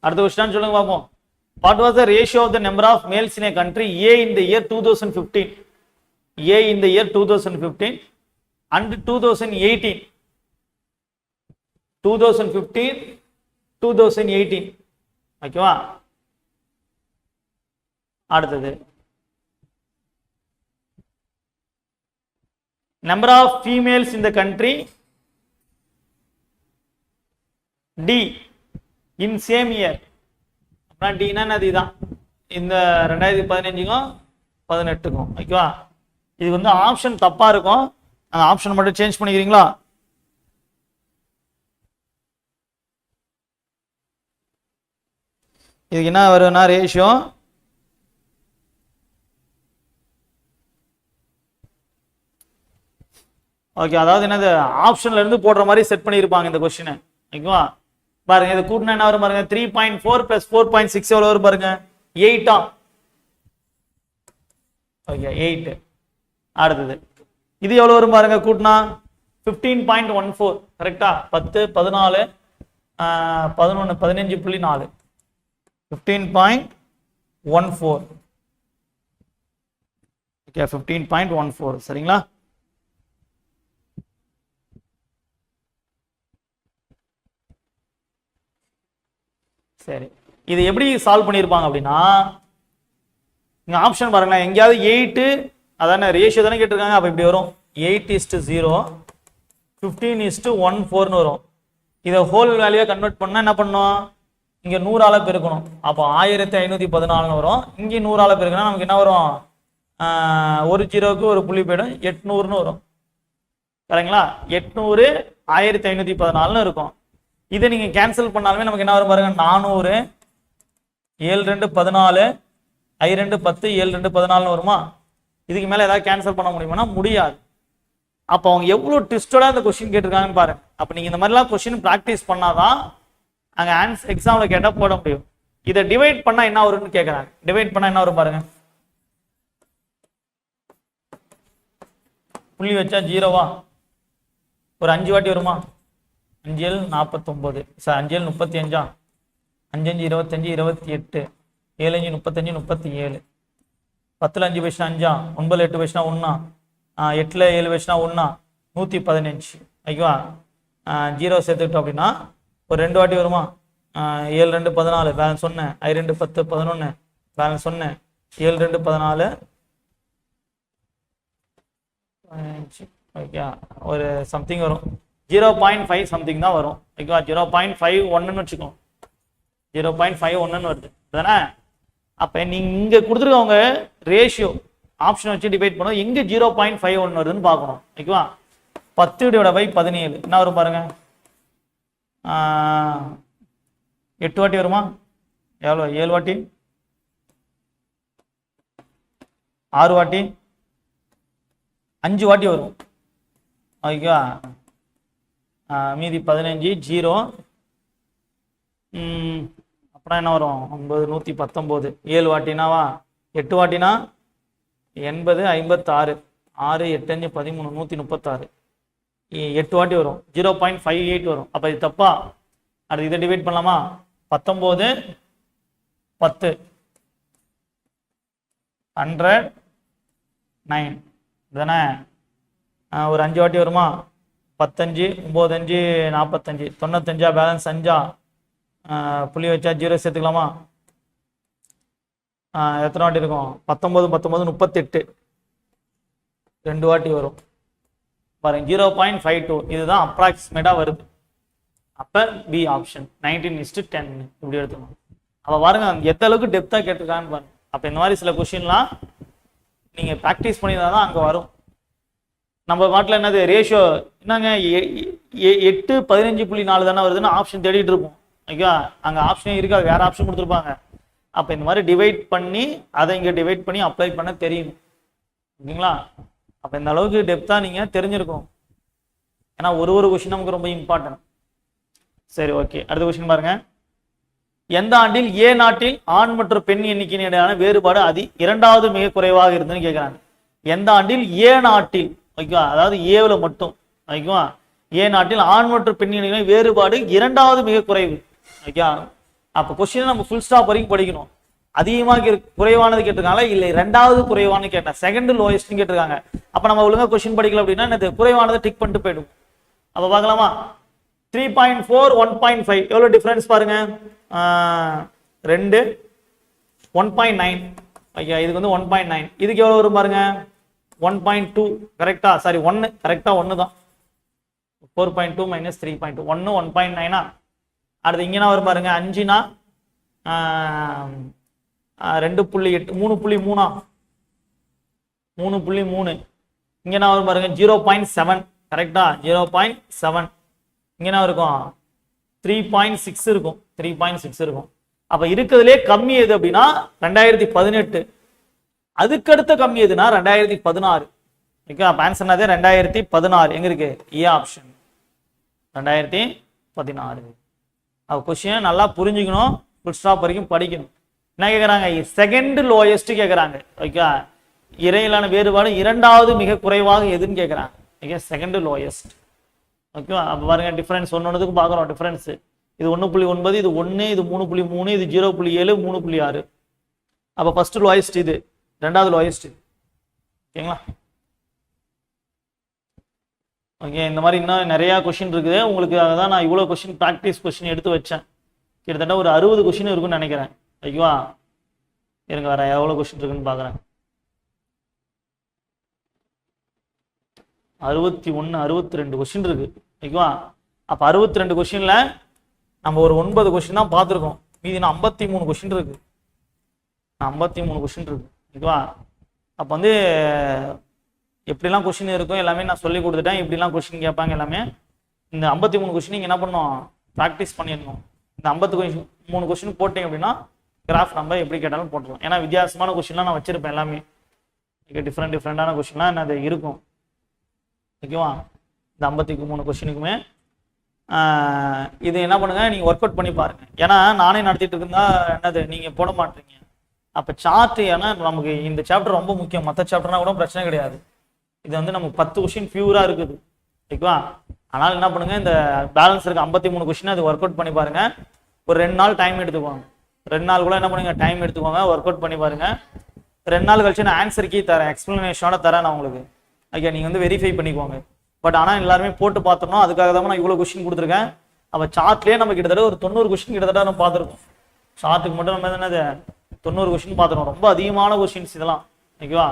அடுத்த கொஸ்டின் சொல்லுங்க பாப்போம். What was the ratio of the number of males in a country A in the year 2015? A in the year 2015 and 2018. 2015 2018. ஓகேவா? அடுத்தது number of females in the country D in same year. Tina அதுதான் இந்த 2015க்கும் 18க்கும். ஓகேவா? இது வந்து option தப்பா இருக்கும். அந்த ஆப்ஷன் மட்டும் சேஞ்ச் பண்ணிக்கிறீங்களா? இதுக்கு என்ன வரும்னா ரேஷியோ ஓகே, அதாவது என்னது ஆப்ஷன்ல இருந்து போடுற மாதிரி செட் பண்ணியிருப்பாங்க இந்த கொஸ்டினை. ஓகேவா? பாருங்க, இது கூட்டினா என்ன வரும் பாருங்க. 3.4 + 4.6 எவ்வளவு வரும் பாருங்க? 8. ஓகே, 8. அடுத்தது இது எவ்வளவு வரும் பாருங்க கூட்டினா? 15.14. கரெக்டா? 10 14 11 15.4 15.14. ஓகே, 15.14. சரிங்களா? சரி, இது எப்படி சால்வ் பண்ணியிருப்பாங்க அப்படின்னா, இங்க ஆப்ஷன் பாருங்களேன். எங்கேயாவது 8 அதானே ரேஷியோ தானே கேட்டிருக்காங்க. அப்போ இப்படி வரும் 8:0 15:1 வரும். இதை ஹோல் வேல்யூவை கன்வெர்ட் பண்ணால் என்ன பண்ணோம், இங்கே 100ஆல் பெருக்கணும். அப்போ 1514 வரும். இங்கே 100ஆல் பெருக்கினா நமக்கு என்ன வரும், ஒரு ஜீரோவுக்கு ஒரு புள்ளி போயிடும், 800 வரும். சரிங்களா? 800 1514 இருக்கும். இதை நீங்கள் கேன்சல் பண்ணாலுமே நமக்கு என்ன வரும் பாருங்க, 400 7 2 14 I 2 10 7 2 14 வருமா? இதுக்கு மேலே ஏதாவது கேன்சல் பண்ண முடியுமானா முடியாது. அப்போ அவங்க எவ்வளோ ட்விஸ்டோட அந்த கொஸ்டின் கேட்டிருக்காங்கன்னு பாருங்க. அப்போ நீங்கள் இந்த மாதிரிலாம் கொஸ்டின் ப்ராக்டிஸ் பண்ணாதான் அங்கே ஆன்சர் எக்ஸாமில் கேட்டால் போட முடியும். இதை டிவைட் பண்ணால் என்ன வரும்னு கேட்குறாங்க. டிவைட் பண்ணால் என்ன வரும் பாருங்க, புள்ளி வச்சா 0வா, ஒரு 5 வாட்டி வருமா, 5 7 49 சார் 5 7 35 5 5 25 28 7 5 35 37 10 5 வச்சுனா 5 9 8 வச்சுனா 1 8 7 வச்சுனா 1 115 ஓகேவா. 0 சேர்த்துக்கிட்டோம் அப்படின்னா ஒரு 2 வாட்டி வருமா, 7 2 14 பேலன்ஸ் 1 I 2 10 11 பேலன்ஸ் 1 7 2 14 ஓகே ஒரு சம்திங் வரும், 0.5 சம்திங் தான் வரும் ஓகேவா. 0.51 வச்சுக்கோங்க, 0.51 வருது தானே. அப்போ நீங்கள் இங்கே கொடுத்துருக்கவங்க ரேஷியோ ஆப்ஷன் வச்சு டிவைட் பண்ணோம், எங்கே 0.51 வருதுன்னு பார்க்கணும் ஓகேவா. 10/17 என்ன வரும் பாருங்க, 8 வாட்டி வருமா, எவ்வளோ 7 வாட்டி 6 வாட்டி 5 வாட்டி வரும் ஓகேவா. மீதி 15 0 அப்புறம் என்ன வரும் 9 119 7 வாட்டினாவா, 8 வாட்டினா 80 56 6 8 5 13 136 8 வாட்டி வரும், 0.58 வரும். அப்போ இது தப்பா, அடுத்து இதை டிவைட் பண்ணலாமா, 19 10 100 9 தானே. ஒரு 5 வாட்டி வருமா, 15 9 5 45 95 பேலன்ஸ் 5 புள்ளி வச்சா 0 சேர்த்துக்கலாமா. எத்தனை வாட்டி இருக்கும், 19 19 38 2 வாட்டி வரும் பாருங்க, 0.52 இதுதான் அப்ராக்சிமேட்டாக வருது. அப்போ பி ஆப்ஷன் 19:10 இப்படி எடுத்துக்கணும். அப்போ பாருங்க எந்த அளவுக்கு டெப்த்தாக கேட்டிருக்கான்னு பாருங்க. அப்போ இந்த மாதிரி சில கொஸ்டின்லாம் நீங்கள் ப்ராக்டிஸ் பண்ணியிருந்தா தான் அங்கே வரும். நம்ம பாட்டில் என்னது ரேஷியோ என்னங்க 8 15.4 தானே வருதுன்னு ஆப்ஷன் தேடிட்டு இருப்போம் ஓகே. அங்கே ஆப்ஷனே இருக்காது, வேற ஆப்ஷன் கொடுத்துருப்பாங்க. அப்போ இந்த மாதிரி டிவைட் பண்ணி அதை இங்கே டிவைட் பண்ணி அப்ளை பண்ண தெரியணும் ஓகேங்களா. அப்போ இந்த அளவுக்கு டெப்த்தாக நீங்கள் தெரிஞ்சிருக்கணும், ஏன்னா ஒரு கொஸ்டின் நமக்கு ரொம்ப இம்பார்ட்டன்ட். சரி ஓகே, அடுத்த கொஸ்டின் பாருங்க. எந்த ஆண்டில் ஏ நாட்டில் ஆண் மற்றும் பெண் எண்ணிக்கையின் இடையான வேறுபாடு இரண்டாவது மிக குறைவாக இருந்துன்னு கேட்குறாங்க. எந்த ஆண்டில் ஏ நாட்டில் ஓகேவா, அதாவது ஏவில் மட்டும் ஓகேவா, ஏ நாட்டில் ஆண் மற்றும் பெண் எண்ணிக்கை வேறுபாடு இரண்டாவது மிக குறைவு ஓகே. அப்போ கொஸ்டினை நம்ம ஃபுல் ஸ்டாப் வரைக்கும் படிக்கணும். அதிகமாக குறைவானது கேட்டிருக்காங்களா, இல்லை ரெண்டாவது குறைவானு கேட்டேன், செகண்ட் லோயஸ்ட்னு கேட்டிருக்காங்க. அப்போ நம்ம ஒழுங்காக கொஸ்டின் படிக்கல அப்படின்னா இந்த குறைவானதை டிக் பண்ணிட்டு போயிடும். அப்போ பார்க்கலாமா, 3.4 1.5 எவ்வளோ டிஃப்ரென்ஸ் பாருங்க, 2 1.9 ஓகே. இதுக்கு வந்து 1.9, இதுக்கு எவ்வளோ வரும் பாருங்க 1.2 கரெக்டா, சாரி 1 கரெக்டா 1 தான். 4.2 - 3.2 1 1.9. அடுத்து இங்கன்னா வரும் பாருங்க 5னா 2.8 3.3 3.3. இங்கன்னா வரும் பாருங்க 0.7 கரெக்டா 0.7. இங்கன்னா இருக்கும் 3.6 இருக்கும் 3.6 இருக்கும். அப்ப இருக்கிறதுலே கம்மி எது அப்படின்னா 2018. அதுக்கடுத்த கம்மி எதுனா 2016 ஓகே. அப்ப ஆன்சர் என்னது 2016 எங்க இருக்கு, ஏ ஆப்ஷன் 2016. அப்ப கொஸ்டின் நல்லா புரிஞ்சுக்கணும், ஃபுல் ஸ்டாப் வரைக்கும் படிக்கணும். என்ன கேட்குறாங்க, செகண்ட் லோயஸ்ட் கேட்குறாங்க ஓகே. இடையிலான வேறுபாடு இரண்டாவது மிக குறைவாக எதுன்னு கேட்குறாங்க ஓகே, செகண்ட் லோயஸ்ட் ஓகேவா. அப்போ பாருங்க டிஃபரன்ஸ் ஒன்னொன்றுக்கு பார்க்குறோம் டிஃபரன்ஸ். இது 1.9, இது 1, இது 3.3, இது 0.7 3.6. அப்போ ஃபர்ஸ்ட் லோயஸ்ட் இது, ரெண்டாவது லோயஸ்ட் ஓகேங்களா. ஓகே, இந்த மாதிரி இன்னும் நிறையா கொஸ்டின் இருக்குது உங்களுக்கு. அதான் நான் இவ்வளோ கொஸ்டின் ப்ராக்டிஸ் கொஸ்டின் எடுத்து வச்சேன். கிட்டத்தட்ட ஒரு 60 கொஸ்டின் இருக்குன்னு நினைக்கிறேன் ஓகேவா. இருங்க, வேற எவ்வளோ கொஸ்டின் இருக்குன்னு பார்க்குறேன். 61 62 கொஸ்டின் இருக்கு. ஓகேவா? அப்ப 62 கொஸ்டின்ல நம்ம ஒரு 9 கொஸ்டின் தான் பார்த்துருக்கோம். மீதி 53 கொஸ்டின் இருக்கு. 53 கொஸ்டின் இருக்கு. ஓகேவா? அப்ப வந்து எப்படிலாம் கொஸ்டின் இருக்கும் எல்லாமே நான் சொல்லி கொடுத்துட்டேன். இப்படிலாம் கொஸ்டின் கேட்பாங்க எல்லாமே. இந்த 53 கொஸ்டின் நீங்க என்ன பண்ணணும், ப்ராக்டிஸ் பண்ணிடணும். இந்த 53 கொஸ்டின் போட்டீங்க அப்படின்னா கிராஃப் நம்ம எப்படி கேட்டாலும் போட்டுருவோம். ஏன்னா வித்தியாசமான கொஸ்டின்லாம் நான் வச்சிருப்பேன் எல்லாமே. டிஃப்ரெண்டான கொஸ்டின்லாம் என்னது இருக்கும். ஓகேவா? இந்த 53 கொஸ்டினுக்குமே இது என்ன பண்ணுங்க, நீங்க ஒர்க் அவுட் பண்ணி பாருங்க. ஏன்னா நானே நடத்திட்டு இருந்தா என்னது நீங்க போட மாட்டீங்க. அப்ப சார்ட், ஏன்னா நமக்கு இந்த சாப்டர் ரொம்ப முக்கியம். மற்ற சாப்டர்னா கூட பிரச்சனை கிடையாது. இது வந்து நமக்கு 10 கொஸ்டின் பியூரா இருக்குது. ஓகேவா? ஆனால் என்ன பண்ணுங்க, இந்த பேலன்ஸ் இருக்க 53 கொஸ்டின் அது ஒர்க் அவுட் பண்ணி பாருங்க. ஒரு 2 நாள் டைம் எடுத்துக்கோங்க. 2 நாள் கூட என்ன பண்ணுங்க, டைம் எடுத்துக்கோங்க, ஒர்க் அவுட் பண்ணி பாருங்க. 2 நாள் கழிச்சு நான் ஆன்சர் கீ தரேன், எக்ஸ்பிளனேஷனோட தரேன் நான் உங்களுக்கு. ஓகே, நீங்க வந்து வெரிஃபை பண்ணிக்கோங்க. பட் ஆனால் எல்லாருமே போட்டு பார்த்துடணும். அதுக்காக தான் நான் இவ்வளோ கொஸ்டின் கொடுத்துருக்கேன். அப்போ சார்ட்லேயே நம்ம கிட்டத்தட்ட ஒரு 90 கொஸ்டின் கிட்டத்தட்ட நம்ம பார்த்துருக்கோம். சார்ட்டுக்கு மட்டும் நம்ம என்னது 90 கொஸ்டின் பார்த்துருக்கோம். ரொம்ப அதிகமான கொஸ்டின்ஸ் இதெல்லாம். ஓகேவா?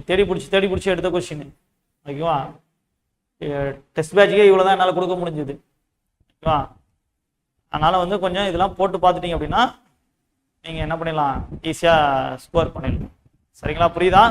தேடி பிடிச்சி எடுத்த கொஸ்டின். ஓகேவா? டெஸ்ட் பேட்சுக்கே இவ்வளோ தான் என்னால் கொடுக்க முடிஞ்சது. ஓகேவா? அதனால் வந்து கொஞ்சம் இதெல்லாம் போட்டு பார்த்துட்டீங்க அப்படின்னா நீங்கள் என்ன பண்ணிடலாம், ஈஸியாக ஸ்கோர் பண்ணிடலாம். சரிங்களா? புரியுதா?